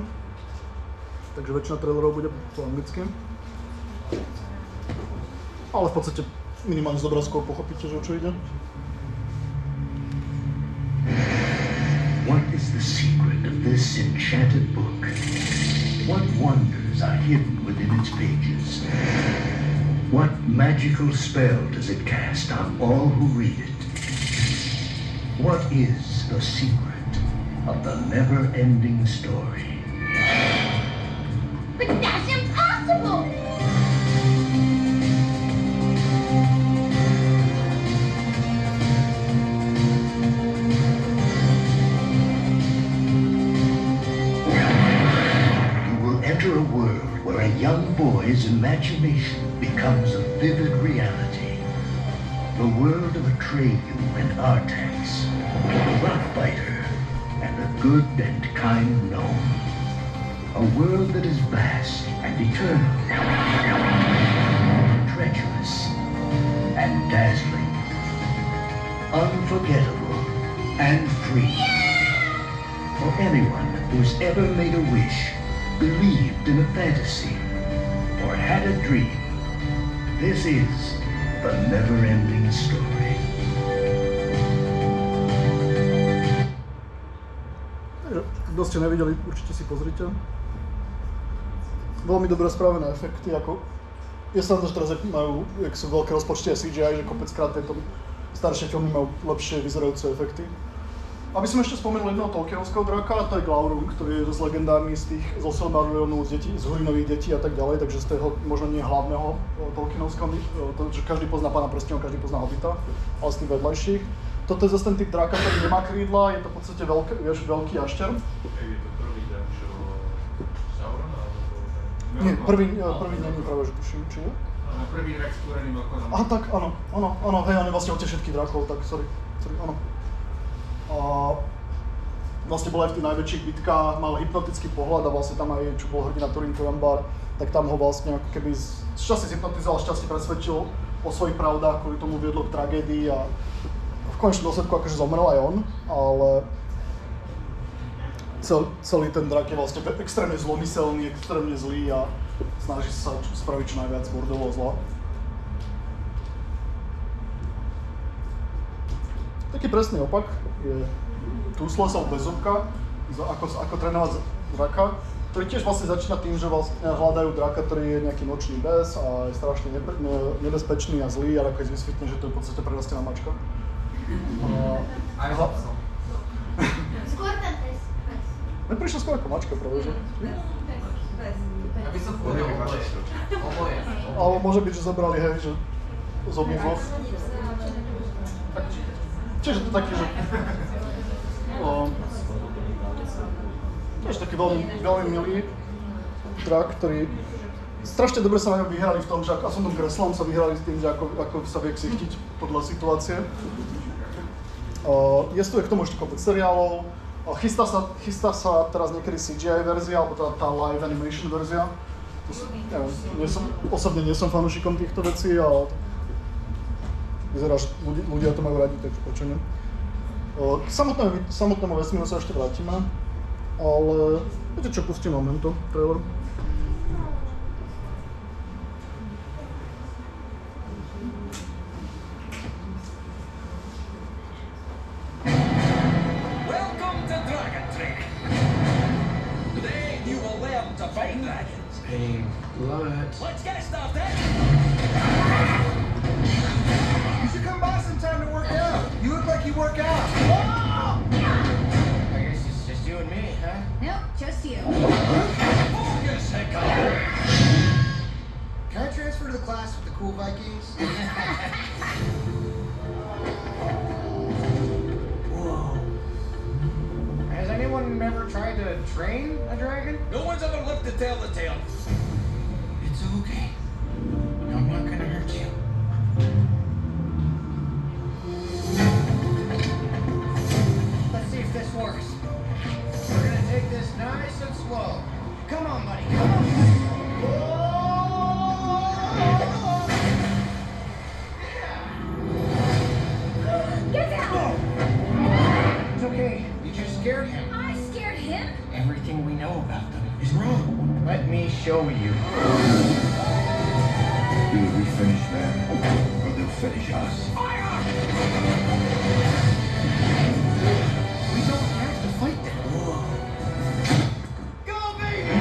takže väčšina trailerov bude po anglicky. Ale v podstate minimálne z obrázkov pochopíte, že o čo ide. What is the secret of this enchanted book? What wonders are hidden within its pages? What magical spell does it cast on all who read it? What is the secret of the never-ending story? But that's impossible! Enter a world where a young boy's imagination becomes a vivid reality. The world of Atreyu and Artax, the Rockbiter, and the good and kind gnome. A world that is vast and eternal, treacherous and dazzling, unforgettable and free. For anyone who's ever made a wish, believed in a fantasy, or had a dream, this is the never-ending story. Kto ste nevideli, určite si pozrite. Veľmi dobre spravené efekty, ako... Je sa na to, že teraz majú, jak sú veľké rozpočty a CGI, že kopeckrát tieto staršie filmy majú lepšie vyzerajúce efekty. Aby som ešte spomenul jedného Tolkienovského draka, a to je Glaurung, ktorý je z legendárny zo Silmarillionu, z Hurinových detí a tak ďalej, takže z toho možno nie hlavného Tolkienovského, že každý pozná Pána prstenov, každý pozná Hobita, ale z tých vedľajších. Toto je zase ten typ draka, ktorý nemá krídla, je to v podstate veľký jašter. Je to prvý drak, čo Sauron, alebo... Nie, prvý není práve, že tuším, či nie? Prvý drak s kúreným okonom. Aha, tak, áno, hej, on je vlastne otec všetkých drakov, tak sorry, áno. Vlastne bol aj v tých najväčších bitkách, mal hypnotický pohľad a vlastne tam aj, čo bol hrdina Turin Turambar, tak tam ho vlastne ako keby šťastie zhypnotizoval, šťastie presvedčil o svojich pravdách, kvôli tomu viedlo k tragédii a v konečnom dôsledku akože zomrel aj on, ale celý ten drak je vlastne extrémne zlomyselný, extrémne zlý a snaží sa spraviť čo najviac bordelov zla. Taký presný opak je Toothless Bezzubka, ako trénovať draka, ktorý tiež vlastne začína tým, že vlastne hľadajú draka, ktorý je nejaký nočný bes a je strašne nebezpečný a zlý, ale ako je vysvetlené, že to je v podstate prerastená mačka. Skôr ten pes. Neprišiel skôr ako mačka, práve, že? Aby som povedal oboje. Alebo môže byť, že zobrali, hej, že z obidvoch. Čiže to taký, že... Tiež taký veľmi milý drak, ktorý... Strašne dobre sa na ňom vyhrali v tom, že ako som tom kreslom sa vyhrali s tým, že ako sa vie ksichtiť podľa situácie. Jestuje k tomu ešte kopec seriálov. Chystá sa teraz niekedy CGI verzia, alebo tá live animation verzia. Osobne nie som fanúšikom týchto vecí, ale vyzerá, že ľudia to majú radi, takže prečo nie. K samotnému vesmíru sa ešte vrátime, ale viete čo, pustím vám tento trailer. Welcome to Dragon Training. Today you will learn to fight dragons. Pain, blood. Let's get it started. You should come by sometime to work out. You look like you work out. I guess it's just you and me, huh? Nope, just you. Focus, Hiccup. Can I transfer to the class with the cool Vikings? Whoa. Has anyone ever tried to train a dragon? No one's ever lived to tell the tale. It's okay. I'm not gonna hurt you. Let's see if this works. We're gonna take this nice and slow. Come on, buddy. Come on. Get down! It's okay. You just scared him. I scared him? Everything we know about them is wrong. Let me show you. Either we finish them, or they'll finish us. We don't have to fight them. Go, baby!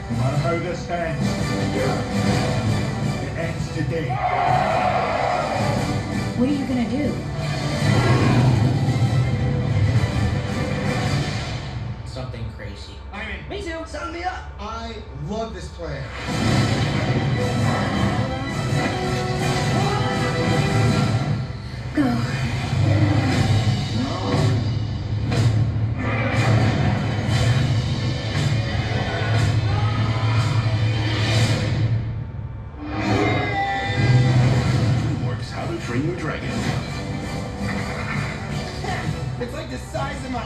No matter how this ends, it ends today. What are you gonna do? something crazy. I'm in. Me too. Sign me up. I love this plan. Go. DreamWorks How to Train Your Dragon. It's like the size of my...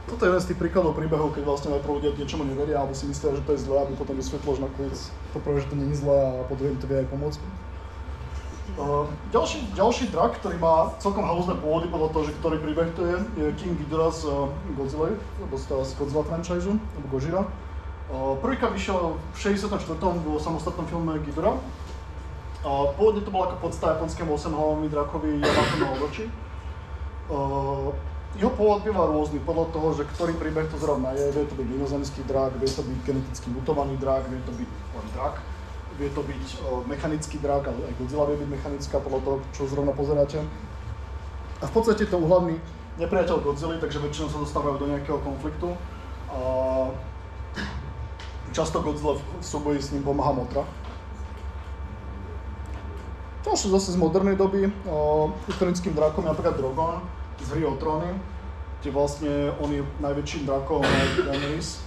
Toto je jeden z tých príkladov príbehov, keď vlastne najprv ľudia niečomu neveria, alebo si myslia, že to je zlé, aby potom vysvetlo, že nakoniec to prvé, že to nie je zlé a po druhém to vie aj pomôcť. Ďalší drak, ktorý má celkom halúzne pôvody podľa toho, že ktorý príbeh to je King Ghidorah z Godzilla, alebo z Godzilla franchise, alebo Gojira. Prvýkrát vyšiel v 64. v samostatnom filme Ghidorah. Pôvodne to bola ako podsta japonskému 8-hlavami drakovi Yamato no Orochi. Jeho pôvod býva rôzny podľa toho, že ktorý príbeh to zrovna je. Vie to byť mimozemský drak, vie to byť geneticky mutovaný drak, vie to byť len drak, vie to byť mechanický drak, ale aj Godzilla vie byť mechanická podľa toho, čo zrovna pozeráte. A v podstate to hlavný nepriateľ Godzilla, takže väčšinou sa dostávajú do nejakého konfliktu. A často Godzilla v súboji s ním pomáha Mothra. Ďalšie zase z modernej doby, ikonickým drakom je napríklad Drogon z Hry o tróny, kde vlastne on je najväčším drakom Daenerys.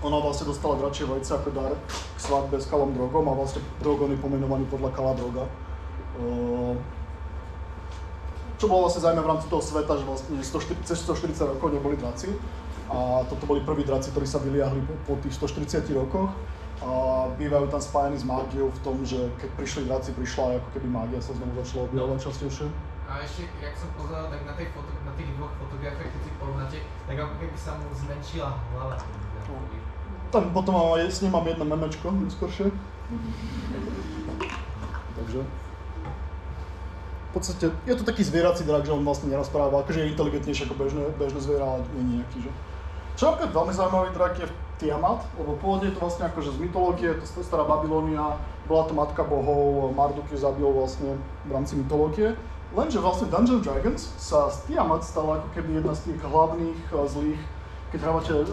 Ona vlastne dostala dračie vajce ako dar k svadbe s Khalom Drogom a vlastne Drogon je pomenovaný podľa Khala Droga. Čo bolo vlastne zaujímavé v rámci toho sveta, že vlastne cez 140 rokov neboli draci. A toto boli prví draci, ktorí sa vyliahli po tých 140 rokoch. A bývajú tam spájení s mágiou v tom, že keď prišli draci, prišla ako keby mágia sa znovu začala objavovať častejšie. A ešte, jak som pozeral, tak na tých dvoch fotografiách, keď si porovnáte, tak ako keby sa mu zmenšila hlava. Tam potom s ním mám jedno memečko, neskôršie. Takže... V podstate, je to taký zvierací drak, že on vlastne nerozpráva, akože je inteligentnejší ako bežné zviera, ale nie je nejaký, že... Čo napríklad veľmi zaujímavý drak je Tiamat, lebo pôvodne je to vlastne akože z mytológie, to je stará Babylónia, bola to matka bohov, Marduk ju zabil vlastne v rámci mytológie. Lenže vlastne Dungeons & Dragons sa z Tiamat stala ako keby jedna z tých hlavných zlých, keď hrávate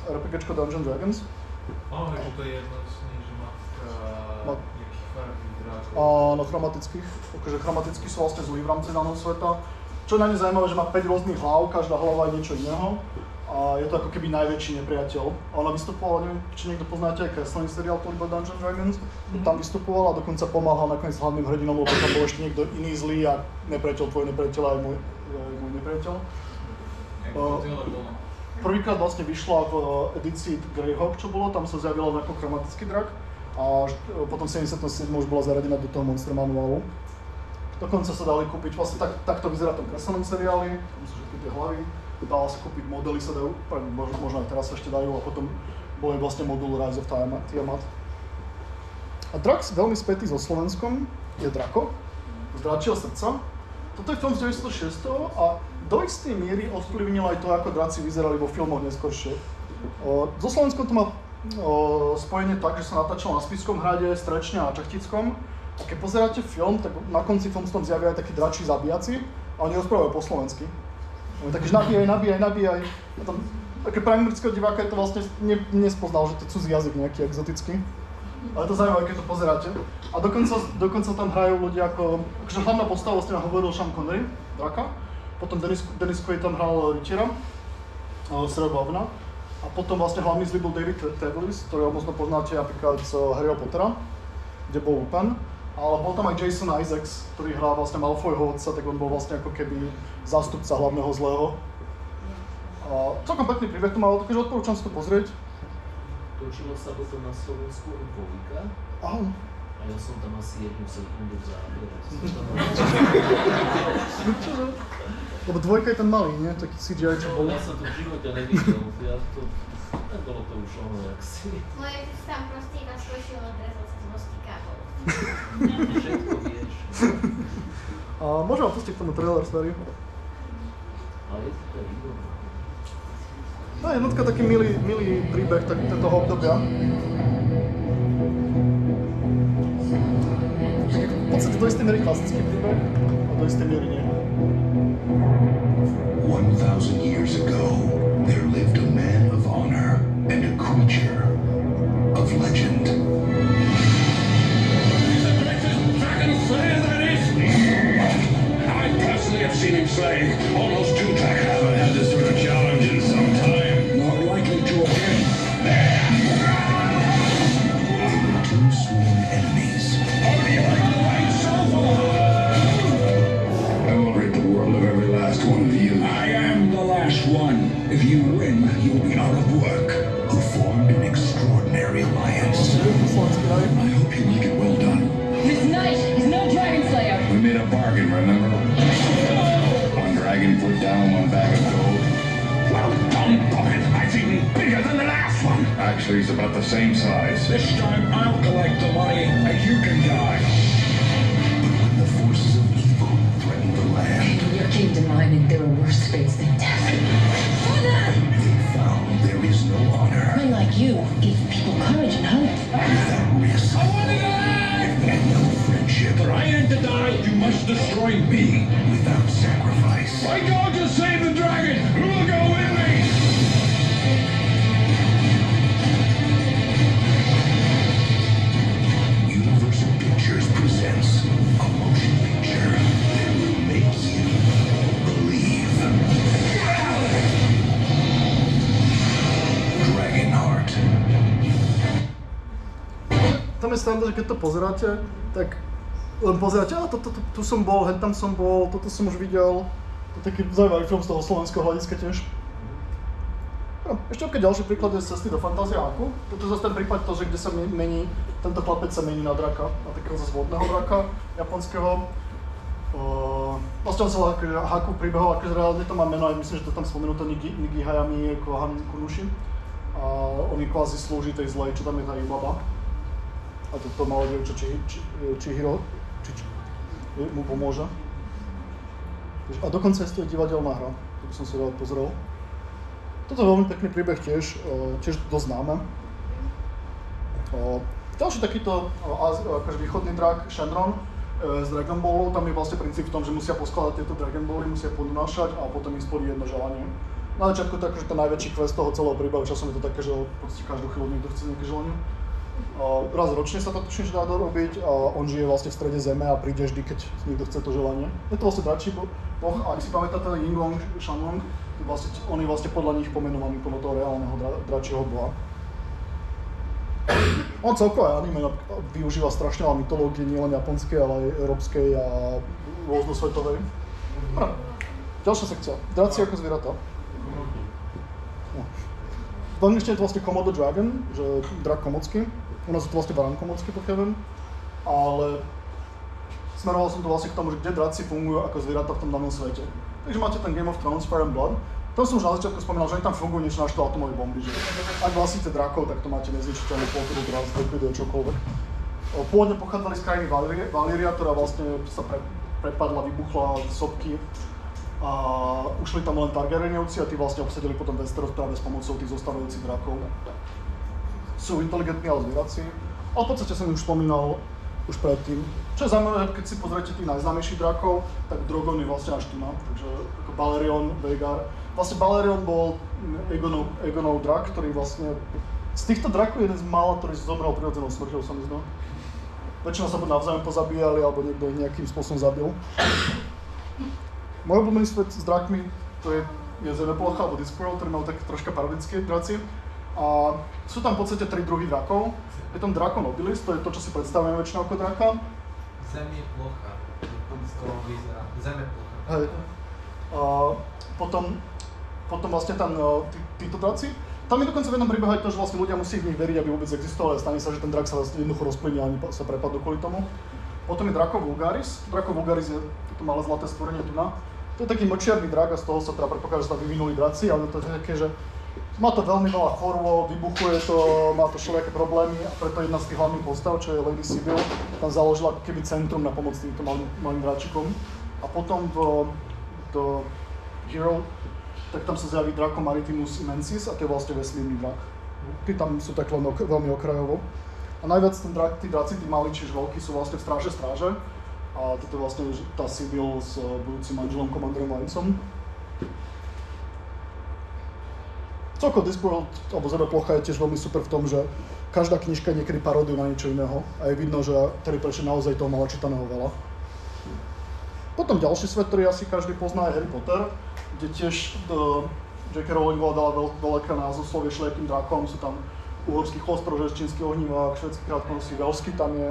RPGčko Dungeons & Dragons. Áno, že to je jedna z nich, že má nejakých farbných drákov. Áno, chromatických. Akože chromatickí sú vlastne zlí v rámci daného sveta. Čo je na ne zaujímavé, že má 5 rôznych hlav, každá hlava je niečo iného. A je to ako keby najväčší nepriateľ. A ona vystupovala, neviem, či niekto poznáte aj kreslený seriál, ktorý bol Dungeons & Dragons. Tam vystupovala a dokonca pomáhala nakoniec hlavným hrdinom, lebo tam bol ešte niekto iný zlý a nepriateľ, tvoj nepriateľ aj môj nepriateľ. Prvýkrát vlastne vyšla v edícii Greyhawk, čo bolo, tam sa zjavila ako chromatický drak. A potom 77 už bola zaradená do toho Monster manuálu. Dokonca sa dali kúpiť, vlastne takto vyzerá v tom kreslenom seriáli, tam sú všetky tie hlavy. Dala sa kúpiť modely, sa dajú, možno aj teraz sa ešte dajú, a potom bol aj vlastne modul Rise of Tiamat. A drak veľmi spätý so Slovenskom je Drako, z Dračieho srdca. Toto je film z 1906 a do istej miery ovplyvnil aj to, ako draci vyzerali vo filmoch neskôršie. So Slovenskom to má spojenie tak, že sa natáčalo na Spišskom hrade, Strečne a na Čachtickom. A keď pozeráte film, tak na konci filmu sa tam zjavia aj takí dračí zabijaci a oni rozprávajú po slovensky. Takže nabíjaj. A tam, keď pre amerického diváka je to vlastne nespoznal, že to je cudzí jazyk nejaký exotický. Ale to zaujímavé, keď to pozeráte. A dokonca tam hrajú ľudia ako... Akože hlavná postava vlastne hovoril Sean Connery, draka. Potom Dennis Quaid tam hral rytiera, Sir Bavna. A potom vlastne hlavný zlý bol David Tewlis, ktorého možno poznáte napríklad z Harryho Pottera, kde bol Lupin. Ale bol tam aj Jason Isaacs, ktorý hrá vlastne Malfoyho otca, tak on bol vlastne ako keby zástupca hlavného zlého. Celkom pekný príbeh to malo, takže odporúčam si to pozrieť. Točilo sa potom na Slovensku aj dvojka. Áno. A ja som tam asi jednu sekundu záberať. Lebo dvojka je ten malý, nie? Taký CGI, čo bol. Ja som to v živote nevidel, bolo to už ono, jak si. Moje tam proste iba skočil odrezal sa z mostikákov. Všetko vieš. Môžem vám pustiť k tomu trailer, starý? Ale je to výborné. No jednotka taký milý príbeh toho obdobia. V podstate do istej miery klasický príbeh, a do istej miery nie. 1,000 years ago, there lived a man of honor and a creature of legend. Dragon Slayer that is! I personally have seen him slay almost 2 dragons. Haven't had this sort of challenge in some time. Not likely to again. They were 2 sworn enemies. How do you like the light so far? I will rid the world of every last one of you. I am the last one. If you win, you'll be out of work. Who formed an extraordinary alliance. I hope you like it well done. This knight is no dragon slayer. We made a bargain, remember? 1 dragon put down 1 bag of gold. Well done, Puppet. It's even bigger than the last one. Actually, it's about the same size. This time, I'll collect the money, and you can die. But when the forces of evil threaten the land, Your kingdom, I'm in, there are worse fates than death. they found there is no honor Men like you give people courage and hope. without risk. I want to die! And no friendship. For I am to die, you must destroy me without sacrifice. I go to save the dragon! Who will go with me? Universal Pictures presents a motion picture that will make you believe. Dragonheart. Tam je stane, že keď to pozeráte, tak len pozeráte, tu som bol, tam som bol, toto som už videl. To je taký zaujímavý film z toho slovenského hľadiska tiež. No, ešte opäť ďalší príklad je z Cesty do Fantáziáku. Toto je zase ten prípad to, že kde sa mení, tento chlapec sa mení na draka, na takého zase vodného draka japonského. Vlastne on sa volá Haku príbehov, akože reálne to má meno, aj myslím, že to tam spomenuté Nigi Hayami Kohan Kunushi. A on je kvázi slúži tej zlej, čo tam je tá Yubaba. A to malé dievča Chihiro mu pomôže. A dokonca je to divadelná hra, to by som si rád pozrel. Toto je veľmi pekný príbeh tiež dosť známe. Ďalší takýto akože východný drak, Shenron z Dragon Ballu, tam je vlastne princíp v tom, že musia poskladať tieto Dragon Bally, musia podunášať a potom im splniť jedno želanie. Na začiatku to je akože ten najväčší quest toho celého príbehu, časom je to také, že každú chvíľu niekto chce nejaké želanie. Raz ročne sa to tuším, že dá dorobiť a on žije vlastne v strede zeme a príde vždy, keď niekto chce to želanie. Je to vlastne dračí boh a ak si pamätáte Yinglong, Shanlong, on je vlastne podľa nich pomenovaný podľa toho reálneho dračieho boha. On celkovo aj anime využíva strašne veľa mytológie, nielen japonskej, ale aj európskej a rôznosvetovej. Ďalšia sekcia. Draci ako zvieratá. V angličtine je to vlastne Komodo Dragon, že drak komocký. U nás je to vlastne barán komocký, pokiaľ viem. Ale smeroval som to vlastne k tomu, že kde draci fungujú ako zvieratá v tom danom svete. Takže máte ten Game of Thrones, Fire and Blood. Tam som už na začiatku spomínal, že oni tam fungujú niečo na štýl atomové bomby, že ak vlastníte drakov, tak to máte nezničiteľný pôtoru drak, zlikviduje čokoľvek. Pôvodne pochádzali z krajiny Valyria, ktorá vlastne sa prepadla, vybuchla z sopky. A ušli tam len Targaryenovci a tí vlastne obsadili potom Westeros práve s pomocou tých zostávajúcich drakov. Sú inteligentní, ale zvierací. Ale v podstate som už spomínal už predtým. Čo je zaujímavé, keď si pozriete tých najznámejších drakov, tak Drogon je vlastne až tu na. Takže ako Balerion, Vhagar. Vlastne Balerion bol Aegonov drak, ktorý vlastne... Z týchto drakov je jeden z mála, ktorý zomrel prirodzenou smrťou, sa mi zdá. Väčšinou sa buď navzájom pozabíjali, alebo niekto ich nejakým spôsobom zabil. Môj obľúbený svet s drakmi, to je Zemeplocha alebo Discworld, ktorý majú také troška parodické draci. A sú tam v podstate 3 druhy drakov. Je tam Draco Nobilis, to je to, čo si predstavujeme väčšinou ako draka. Zemeplocha, to vyzerá. Zemeplocha. Hej. Potom vlastne tam títo draci. Tam je dokonca v jednom príbehu aj to, že vlastne ľudia musí v nich veriť, aby vôbec existovali. Stane sa, že ten drak sa jednoducho rozplynie a ani sa prepadnú kvôli tomu. Potom je Draco Vulgaris. Draco Vulgaris je toto malé zlaté stvorenie tu na. To je taký močiarny drak a z toho sa teda predpokladá, že sa vyvinuli draci, ale to je také, že má to veľmi veľa chorôb, vybuchuje to, má to všelijaké problémy a preto jedna z tých hlavných postav, čo je Lady Sybil, tam založila ako keby centrum na pomoc týmto malým dračikom. A potom do Hero tak tam sa zjaví Draco Maritimus Immensis a to je vlastne vesmírny drak. Tí tam sú tak len veľmi okrajovo. A najviac tí draci, tí malí, čiže veľkí, sú vlastne v stráže. A toto je vlastne tá Sibyl s budúcim manželom Commanderom Laincom. Celkovo Discworld, alebo Zebra plocha je tiež veľmi super v tom, že každá knižka je niekedy paródiu na niečo iného a je vidno, že Terry Pratchett naozaj toho mala čítaného veľa. Potom ďalší svet, ktorý asi každý pozná, je Harry Potter, kde tiež J.K. Rowlingová dala veľké názvoslovie šliepým drakom, sú tam uhorský chostrožec, čínsky ohnívák, švédsky krátkonosý, veľský tam je,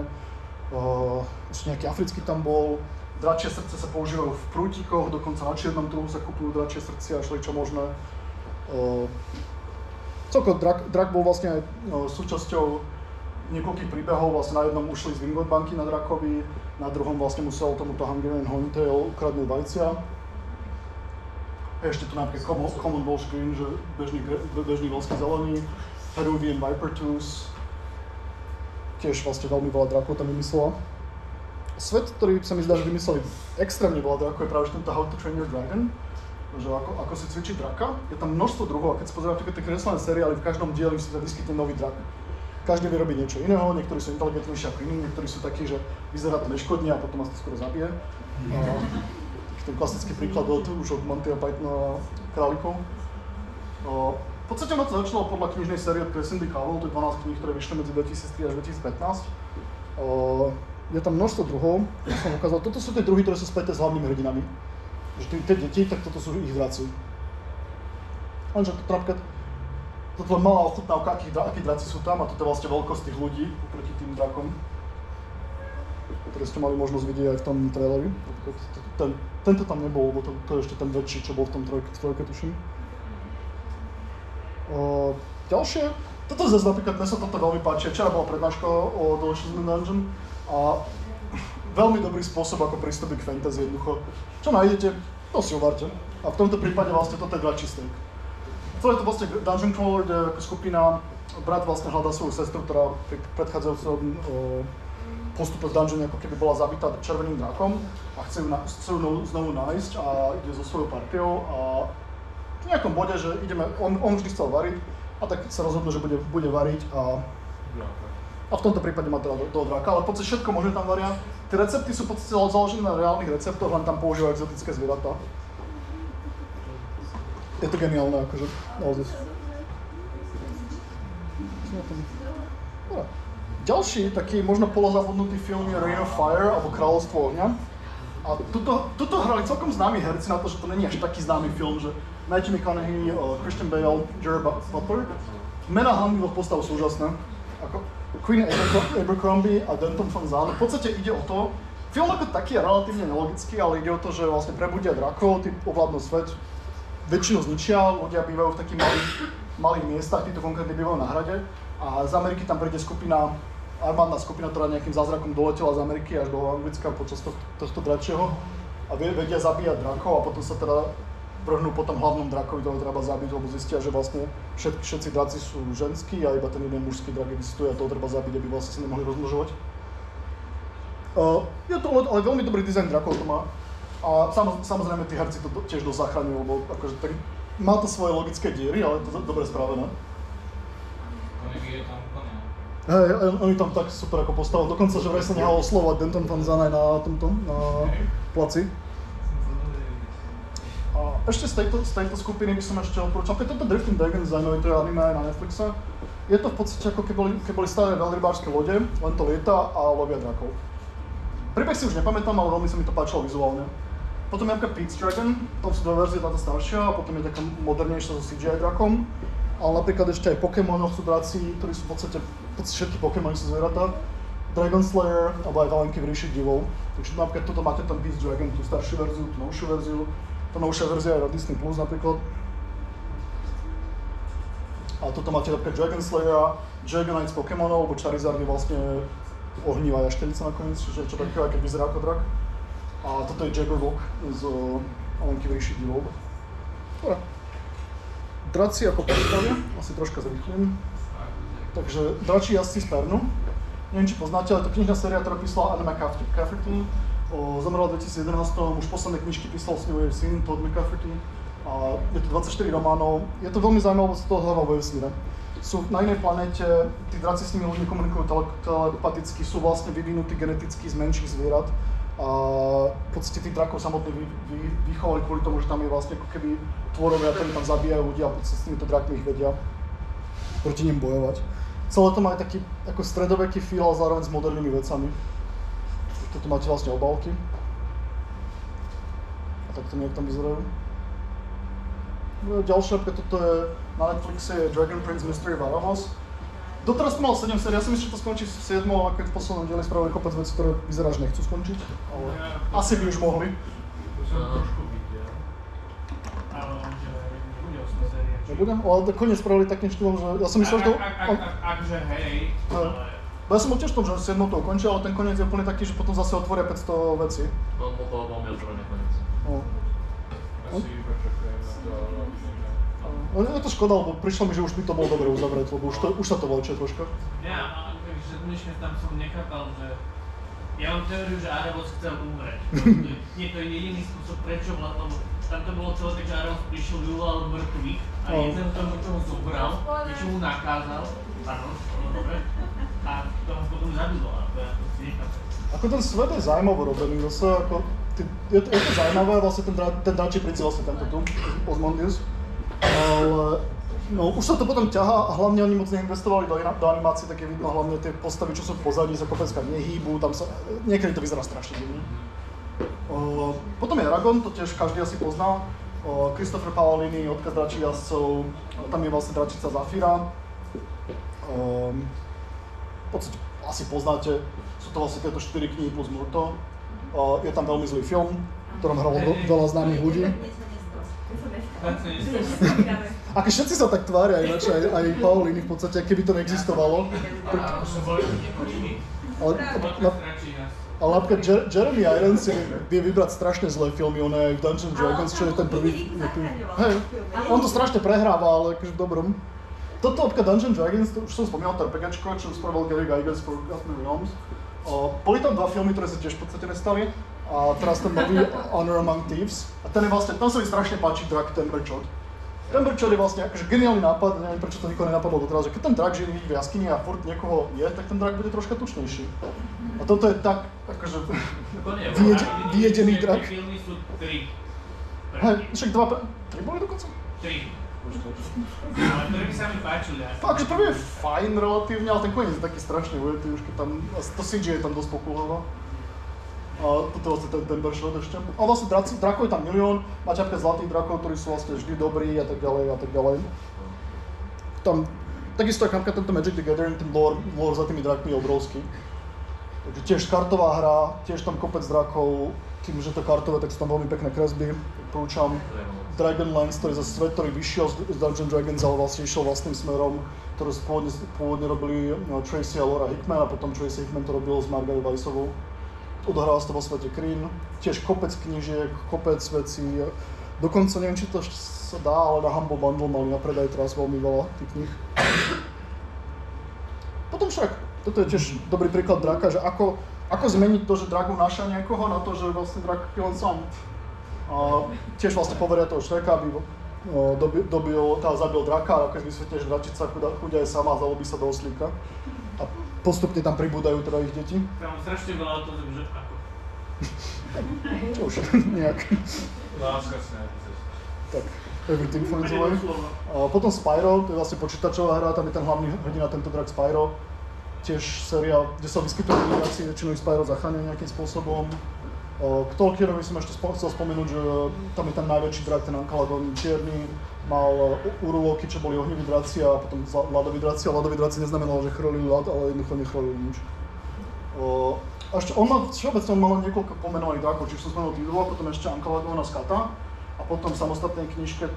ešte nejaký africký tam bol, dračie srdce sa používajú v prútikoch, dokonca na čiernom trhu sa kupujú dračie srdcia a všeličo možné. Celkovo drak bol vlastne aj súčasťou niekoľkých príbehov, vlastne na jednom ušli z Winged banky na drakovi, na druhom vlastne musel tomuto Hungarian Horntail ukradnúť vajcia. A ešte tu napríklad Common Walsh Green, že bežný veľský zelený, Peruvian Viper Tooth, tiež vlastne veľmi veľa drakov tam vymyslela. Svet, ktorý sa mi zdá, že vymysleli extrémne veľa drakov, je práve tento How to Train Your Dragon, že ako si cvičiť draka. Je tam množstvo druhov a keď si pozeráte tie kreslené seriály, v každom dieli si tam vyskytne nový drak. Každý vie robiť niečo iného, niektorí sú inteligentnejší ako iní, niektorí sú takí, že vyzerá to neškodne a potom vás to skoro zabije. Ten klasický príklad už od Montyho Pythona Králikov. V podstate ma to začalo podľa knižnej série od Crescent Cavell, to je 12 kníh, ktoré vyšli medzi 2003 až 2015. Je tam množstvo druhov, ktoré som ukázal. Toto sú tie druhy, ktoré sú späté s hlavnými hrdinami. Že tie deti, tak toto sú ich draci. Lenže toto je malá ochutnávka, akí draci sú tam a toto je vlastne veľkosť tých ľudí proti tým drakom, ktoré ste mali možnosť vidieť aj v tom traileri. Tento tam nebol, lebo to je ešte ten väčší, čo bol v tom trojke tuším. Ďalšie, toto zase napríklad, mne sa toto veľmi páči, včera bola prednáška o Delicious Dungeon a veľmi dobrý spôsob, ako pristúpiť k fantasy jednoducho. Čo nájdete, to si uvarte. A v tomto prípade vlastne toto je dračí steak. Celé to vlastne Dungeon Crawler, kde ako skupina, brat vlastne hľadá svoju sestru, ktorá pri predchádzajúcom postupe v dungeone ako keby bola zabitá červeným drakom a chce ju znovu nájsť a ide so svojou partiou a v nejakom bode, že on vždy chcel variť a tak sa rozhodnú, že bude variť a v tomto prípade má teda toho draka, ale v podstate všetko možné tam varia. Tie recepty sú v podstate založené na reálnych receptoch, len tam používajú exotické zvieratá. Je to geniálne, akože, naozaj. Ďalší taký možno polozabudnutý film je Reign of Fire, alebo Kráľovstvo ohňa. A tuto hrali celkom známi herci na to, že to není až taký známy film, že Matthew McConaughey, Christian Bale, Gerard Butler. Mená hlavných postav sú úžasné. Ako Queen Abercrombie a Denton Van Zandt. V podstate ide o to, film ako taký je relatívne nelogický, ale ide o to, že vlastne prebudia drakov, tí ovládnu svet, väčšinu zničia, ľudia bývajú v takých malých miestach, títo konkrétne bývajú na hrade a z Ameriky tam príde armádna skupina, ktorá nejakým zázrakom doletela z Ameriky až do Anglicka počas tohto dračieho a vedia zabíjať drakov a potom sa teda vrhnú po tom hlavnom drakovi, ktorého treba zabiť, lebo zistia, že vlastne všetci draci sú ženskí a iba ten jeden mužský drak existuje a toho treba zabiť, aby vlastne sa nemohli rozmnožovať. Je to ale veľmi dobrý dizajn drakov to má a samozrejme tí herci to tiež dosť zachraňujú, lebo akože má to svoje logické diery, ale je to dobre spravené. Hej, oni tam tak super ako postavili, dokonca, že vraj sa nehal oslovať Denton Van Zandt na placi. A ešte z tejto skupiny by som ešte odporúčal, keď toto Drifting Dragon zaujímavé, to je anime aj na Netflixe. Je to v podstate ako keď boli staré veľrybárske lode, len to lieta a lovia drakov. Príbeh si už nepamätám, ale veľmi sa mi to páčilo vizuálne. Potom je napríklad Pete's Dragon, tam sú dve verzie, táto staršia a potom je taká modernejšia so CGI drakom. Ale napríklad ešte aj Pokémonoch sú draci, ktorí sú v podstate všetky Pokémony sú zvieratá. Dragon Slayer, alebo aj Valenky v ríši divov. Takže napríklad tuto máte ten Beast Dragon, tú staršiu verziu, tú novšiu verziu. Tá novšia verzia je na Disney Plus napríklad. A toto máte napríklad Dragon Slayera, Dragonite z Pokémonov, lebo Charizard je vlastne ohnívá jašterica nakoniec, čiže čo takého, aj keď vyzerá ako drak. A toto je Jabberwock z Valenky v ríši divov. Dobre. Draci ako postavia, asi troška zrýchlim. Takže dračí jazdci z Pernu. Neviem, či poznáte, ale to knižná séria, ktorá písala Anna McCafferty. Zomrela v 2011, už posledné knižky písal s ňou jej syn Todd McCafferty. A je to 24 románov. Je to veľmi zaujímavé z toho hlavného vo vesmíre. Sú na inej planéte, tí draci s nimi ľudia komunikujú telepaticky, sú vlastne vyvinutí geneticky z menších zvierat. A v podstate tých drakov samotných vychovali kvôli tomu, že tam je vlastne ako keby tvorovia, ktorí tam zabíjajú ľudia a v podstate s týmito drakmi ich vedia proti nim bojovať. Celé to má aj taký ako stredoveký feel, ale zároveň s modernými vecami. Toto máte vlastne obálky. A tak to nejak tam vyzerajú. Ďalšia, toto je na Netflixe, je Dragon Prince Mystery of Erebos. Doteraz to mal 7 sérií, ja si myslím, že to skončí v 7, ale keď v poslednom dieli spravili kopec vecí, ktoré vyzerá, že nechcú skončiť. Ale asi by už mohli. To som trošku videl. Ale že nebude 8 série. Nebude? Ale koniec spravili takým štýlom, že ja som myslel, že to... Akže hej, ale... Ja som bol tiež v tom, že 7 to ukončia, ale ten koniec je úplne taký, že potom zase otvoria 500 vecí. Bol veľmi otvorený koniec. Asi počakujem na to, ale je to škoda, lebo prišlo mi, že už by to bolo dobre uzavrieť, lebo už sa to vlečie troška. Ja, takže dnešne tam som nechápal, že ja mám teóriu, že Erebos chcel umrieť. Nie, to je jediný spôsob, prečo, lebo tam to bolo celé tak, že Erebos prišiel, vyvolal mŕtvych a jeden tomu, čo ho zobral, niečo mu nakázal, dobre, a to ho potom zabilo, a to ja si nechápem. Ako ten svet je zaujímavo robený, zase ako, je to zaujímavé, vlastne ten dračí princ vlastne tento tu, Osmondius. Ale no, už sa to potom ťahá a hlavne oni moc neinvestovali do animácie, tak je vidno hlavne tie postavy, čo sú v pozadí, sa kopecka nehýbu, tam sa, niekedy to vyzerá strašne divne. Potom je Eragon, to tiež každý asi pozná. Christopher Paolini, Odkaz dračích jazdcov, tam je vlastne dračica Zafira. V podstate asi poznáte, sú to vlastne tieto 4 knihy plus Murto. Je tam veľmi zlý film, v ktorom hralo veľa známych ľudí. A keď všetci sa tak tvária, ináč aj Paolini v podstate, keby to neexistovalo. Ale napríklad Jeremy Irons vie vybrať strašne zlé filmy, on je v Dungeons & Dragons, čo je ten prvý... Hej, on to strašne prehráva, ale akože v dobrom. Toto napríklad Dungeons & Dragons, to už som spomínal, to RPGčko, čo spravil Gary Gygax for Forgotten Realms. Boli tam 2 filmy, ktoré sa tiež v podstate nestali. A teraz ten nový Honor Among Thieves. A ten je vlastne, tam sa mi strašne páči drak Temberchod. Temberchod je vlastne akože geniálny nápad, neviem prečo to nikoho nenapadlo doteraz, že keď ten drak žije v jaskyni a furt niekoho je, tak ten drak bude troška tučnejší. A toto je tak, akože vyjedený drak. Tie filmy sú 3. Hej, však 3 boli dokonca? 3. Ale ktorý by sa mi páčili. Takže prvý je fajn relatívne, ale ten koniec je taký strašne ujetý, už keď tam, to CG je tam dosť pokulhova. A toto je vlastne ten Temberchod ešte. A vlastne drakov je tam milión, máte napríklad zlatých drakov, ktorí sú vlastne vždy dobrí a tak ďalej a tak ďalej. Tam, takisto ako napríklad tento Magic the Gathering, ten lore za tými drakmi je obrovský. Takže tiež kartová hra, tiež tam kopec drakov, tým, že to kartové, tak sú tam veľmi pekné kresby. Odporúčam Dragonlance, ktorý je zase svet, ktorý vyšiel z Dungeons & Dragons, ale vlastne išiel vlastným smerom, ktorý pôvodne robili Tracy a Laura Hickman a potom Tracy Hickman to robil s Margaret Weissovou. Odohráva sa to vo svete Kryn, tiež kopec knížiek, kopec vecí, dokonca neviem, či to sa dá, ale na Humble Bundle mali na predaj teraz veľmi veľa tých kníh. Potom však, toto je tiež dobrý príklad draka, že ako zmeniť to, že drak unáša niekoho na to, že vlastne drak je len sám. Tiež vlastne poveria toho Shreka, aby zabil draka, a keď vysvetlí, že dračica chudia je sama a zalobí sa do oslíka. A postupne tam pribúdajú teda ich deti. Tam strašne veľa to, že ako? Čo už, nejak. Láska si nejaký cest. Tak, Everything Finds a Way. Potom Spyro, to je vlastne počítačová hra, tam je ten hlavný hrdina, tento drak Spyro. Tiež séria, kde sa vyskytujú generácie, väčšinou ich Spyro zachránia nejakým spôsobom. K Tolkienovi som ešte chcel spomenúť, že tam je ten najväčší drak, ten Ankalagon čierny, mal Uruloky, čo boli ohniví draci a potom ľadoví draci. A ľadoví draci neznamenalo, že chrlili ľad, ale jednoducho nechrlili nič. A ešte on mal niekoľko pomenovaných drakov, čiže som spomenul Tidulu, potom ešte Ankalagona Skata. A potom v samostatnej knižke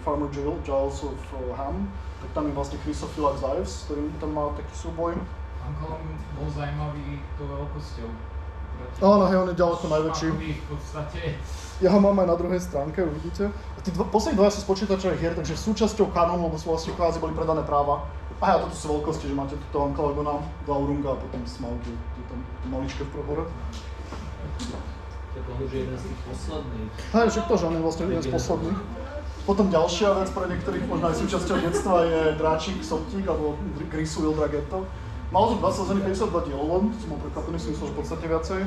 Farmer Giles of Ham, tak tam je vlastne Chrysophylax Ives, ktorý tam má taký súboj. Ankalagon bol zaujímavý tou veľkosťou. Áno, hej, on je ďaleko najväčší. V podstate. Ja ho mám aj na druhej stránke, uvidíte. A tí poslední 2 sú z počítačových hier, takže súčasťou kanónu, lebo sú vlastne kvázi boli predané práva. A toto sú veľkosti, že máte tuto Ankalagona, Glaurunga a potom Smaug, je tam maličké v probore. Tak on už je jeden z tých posledných. Hej, že to, že on je vlastne jeden z posledných. Potom ďalšia vec pre niektorých, možno aj súčasťou detstva, je Dráčik, Soptík, alebo Grisu Il Draghetto. Mal som 2 sezóny, 52 dielov, som bol prekvapený, si myslel, že podstate viacej.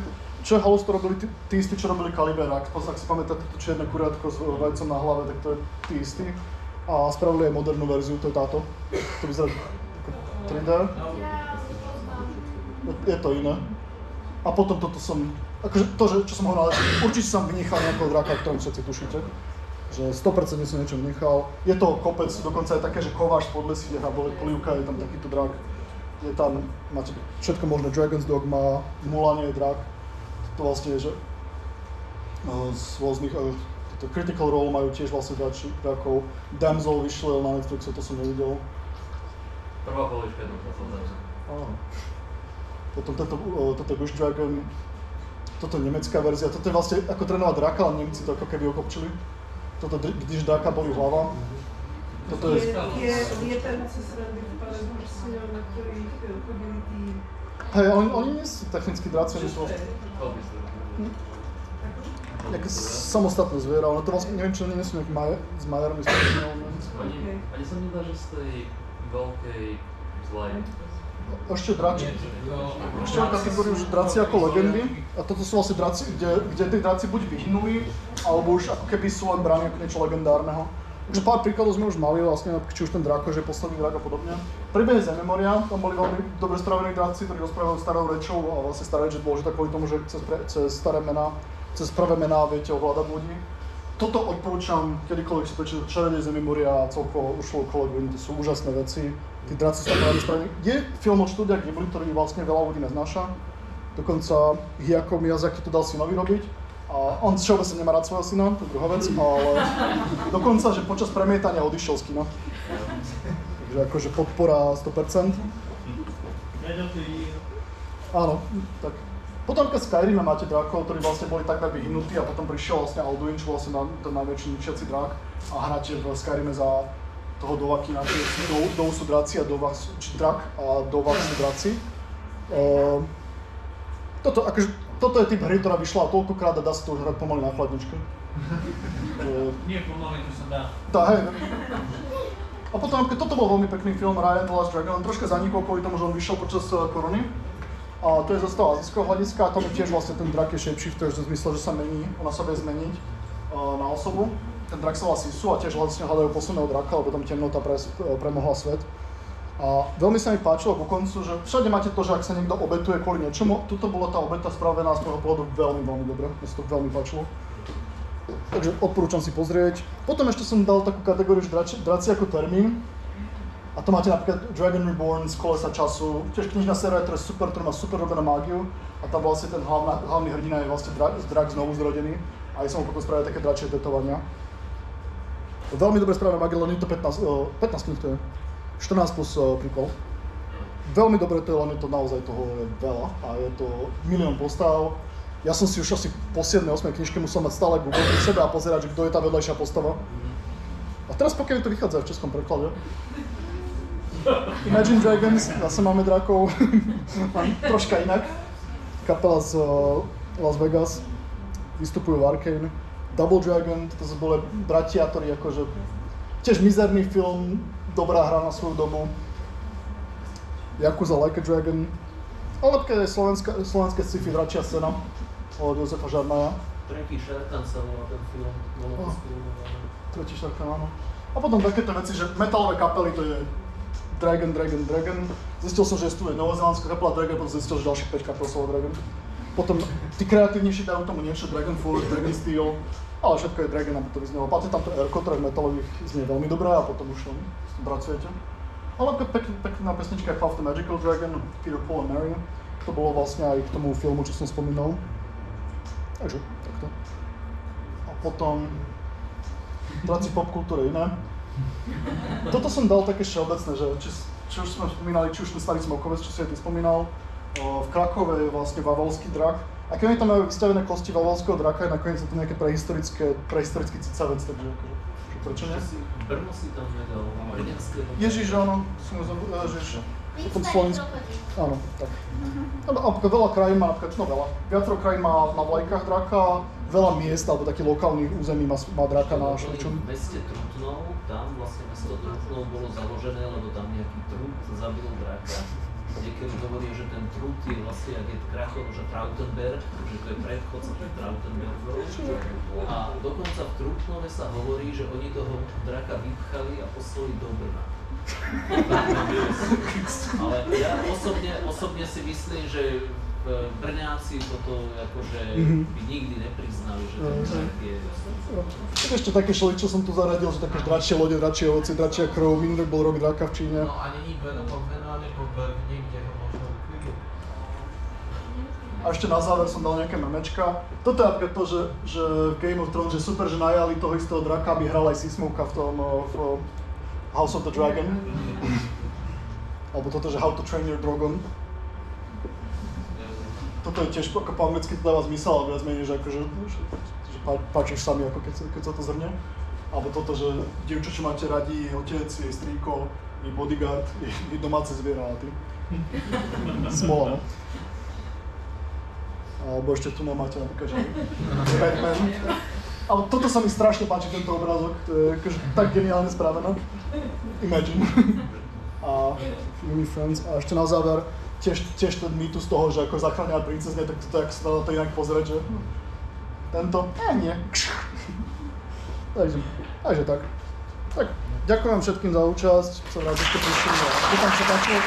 Čo je halus, to robili tí istí, čo robili Kaliber, ak si pamätáte to čierne kuriatko s vajcom na hlave, tak to je tí istí. A spravili aj modernú verziu, to je táto. To vyzerá ako 3D. Je to iné. A potom toto som, akože to, čo som hovoril, určite som vynechal nejakého draka, o ktorom všetci tušíte. Že 100% som niečo vynechal. Je to kopec, dokonca aj také, že Kováš v Podlesí, kde hrá Polievka, je tam takýto drak. Je tam, máte všetko možné, Dragon's Dogma, Mulan je drak. To vlastne je, že z rôznych, Critical Role majú tiež vlastne drakov. Damsel vyšiel na Netflixe, to som nevidel. Prvá polička je to Damsel. Áno. Potom toto je Bush Dragon, toto je nemecká verzia, toto je vlastne ako trénovať draka, ale Nemci to ako keby okopčili. Toto, když draka bolí hlava. Toto je... Je ten, co se vypadá prostě, na ktorých chodili tí... Hej, oni nie sú technicky draci, oni sú vlastne... Nejaké samostatné zviera, ale to vlastne, neviem, čo nie sú nejaké s majermi spoločného. Ani sa nedá, že z tej veľkej zlej. Ešte draci. Ešte mám kategóriu, že draci ako legendy. A toto sú vlastne draci, kde tí draci buď vyhynuli, alebo už ako keby sú len bráni ako niečo legendárneho. Takže pár príkladov sme už mali, vlastne, či už ten Drako, že je posledný drak a podobne. Príbeh Zememoria, tam boli veľmi dobre stravení draci, ktorí rozprávajú starou rečou a vlastne stará reč je dôležitá kvôli tomu, že cez prvé mená viete ovládať ľudí. Toto odporúčam kedykoľvek si prečítať Čarodej Zememoria a celkovo ušlo kolegovým, to sú úžasné veci. Tí draci sú tam práve spravení. Je film od štúdia Ghibli, ktorý vlastne veľa ľudí neznáša. Dokonca Hayao Miyazaki to dal synovi robiť. A on všeobecne nemá rád svojho syna, to je druhá vec, ale dokonca, že počas premietania odišiel z kina. Takže akože podpora 100%. Áno, tak. Potom keď Skyrime máte drakov, ktorí vlastne boli takmer vyhnutí a potom prišiel vlastne Alduin, čo vlastne ten najväčší ničiaci drak a hráte v Skyrime za toho Dovahkina, Dov sú draci a Dovah sú drak a Dovah sú draci. Toto je typ hry, ktorá vyšla toľkokrát a dá sa to už hrať pomaly na chladničke. Nie pomaly, to sa dá. Tá, hej. A potom, toto bol veľmi pekný film, Raya and the Last Dragon, on troška zanikol kvôli tomu, že on vyšiel počas korony. A to je zase toho azijského hľadiska a tam je tiež vlastne ten drak je shapeshifter, že v zmysle, že sa mení, ona sa vie zmeniť na osobu. Ten drak sa volá Sisu a tiež vlastne hľadajú posledného draka, lebo tam temnota premohla svet. A veľmi sa mi páčilo ku koncu, že všade máte to, že ak sa niekto obetuje kvôli niečomu, tuto bola tá obeta spravená z môjho pohľadu veľmi, veľmi dobre, mne sa to veľmi páčilo. Takže odporúčam si pozrieť. Potom ešte som dal takú kategóriu, že draci ako termín. A to máte napríklad Dragon Reborn z Kolesa času, tiež knižná séria, ktorá je super, ktorá má super robenú mágiu. A tam vlastne ten hlavný hrdina je vlastne drak znovu zrodený. A aj som mu potom spravil také dračie tetovania. Veľmi dobre spravená mágia, len je to 15 knih to je. 14 plus prequel. Veľmi dobre to je, len je to naozaj toho je veľa a je to milión postav. Ja som si už asi po 7-8 knižke musel mať stále Google pri sebe a pozerať, že kto je tá vedľajšia postava. A teraz pokiaľ to vychádza v českom preklade. Imagine Dragons, zase máme drakov, troška inak. Kapela z Las Vegas, vystupujú v Arcane. Double Dragon, to sú boli bratia, ktorí akože tiež mizerný film, dobrá hra na svoju dobu. Yakuza Like a Dragon. Ale je slovenské sci-fi dračia scéna od Jozefa Žarnaja. Tretí Šarkan sa volá ten film. Tretí Šarkan, áno. A potom takéto veci, že metalové kapely to je Dragon. Zistil som, že tu je novozelandská kapela Dragon, potom zistil, že ďalších 5 kapel sa volá Dragon. Potom tí kreatívnejší dajú tomu niečo, Dragon Force, Dragon Steel, ale všetko je Dragon, aby to vyznelo. Máte tam to airko, ktoré v metalových znie veľmi dobré a potom už tam pracujete. Ale pekná pesnička je Puff the Magical Dragon, Peter, Paul and Mary. To bolo vlastne aj k tomu filmu, čo som spomínal. Takže, takto. A potom draci popkultúre iné. Toto som dal také všeobecné, že či už sme spomínali, či už ten starý smokovec, čo si aj ty spomínal. V Krakove je vlastne vavelský drak. A keď oni tam majú vystavené kosti vavelského draka, je nakoniec to nejaké prehistorický cicavec, takže prečo nie? Brno si tam nedal, Brňanské. Ježiš, áno, Ježiš. potom Slovensko. Áno, tak. Napríklad veľa krajín má, viacero krajín má na vlajkách draka, veľa miest, alebo takých lokálnych území má draka na šličom. V meste Trutnov, tam vlastne mesto Trutnov bolo založené, lebo tam nejaký Trut zabil draka. Niekedy hovorí, že ten Trut je vlastne, ak je krachol, že Trautenberg, že to je predchodca tých Trautenbergov. A dokonca v Trutnove sa hovorí, že oni toho draka vypchali a poslali do Brna. Ale ja osobne si myslím, že Brňáci toto akože by nikdy nepriznali, že ten drak je... Ešte také šli, čo som tu zaradil, že také dračie lode, dračie ovocie, dračia krv, minulý bol rok draka v Číne. No a není pomenovaný po Brne, kde ho možno ukryli. A ešte na záver som dal nejaké memečka. Toto je napríklad to, že v Game of Thrones, že super, že najali toho istého draka, aby hral aj Sismovka v tom House of the Dragon. Alebo toto, že How to Train Your Dragon. Toto je tiež ako po anglicky to dáva zmysel, ale viac menej, že akože že páčiš sami, ako keď sa to zhrne. Alebo toto, že dievča, čo máte radi, otec, jej strýko, jej bodyguard, jej domáce zviera a ty. Smola, no. Alebo ešte tu máte napríklad, že Batman. Ale toto sa mi strašne páči, tento obrázok, to je akože tak geniálne spravené. Imagine. A Fury Friends. A ešte na záver, tiež ten mýtus toho, že ako zachráňa princezne, tak toto, jak sa dá na to inak pozrieť, že tento, nie. Takže tak. Tak, ďakujem všetkým za účasť, som rád, že ste prišli a dúfam, že sa páčilo.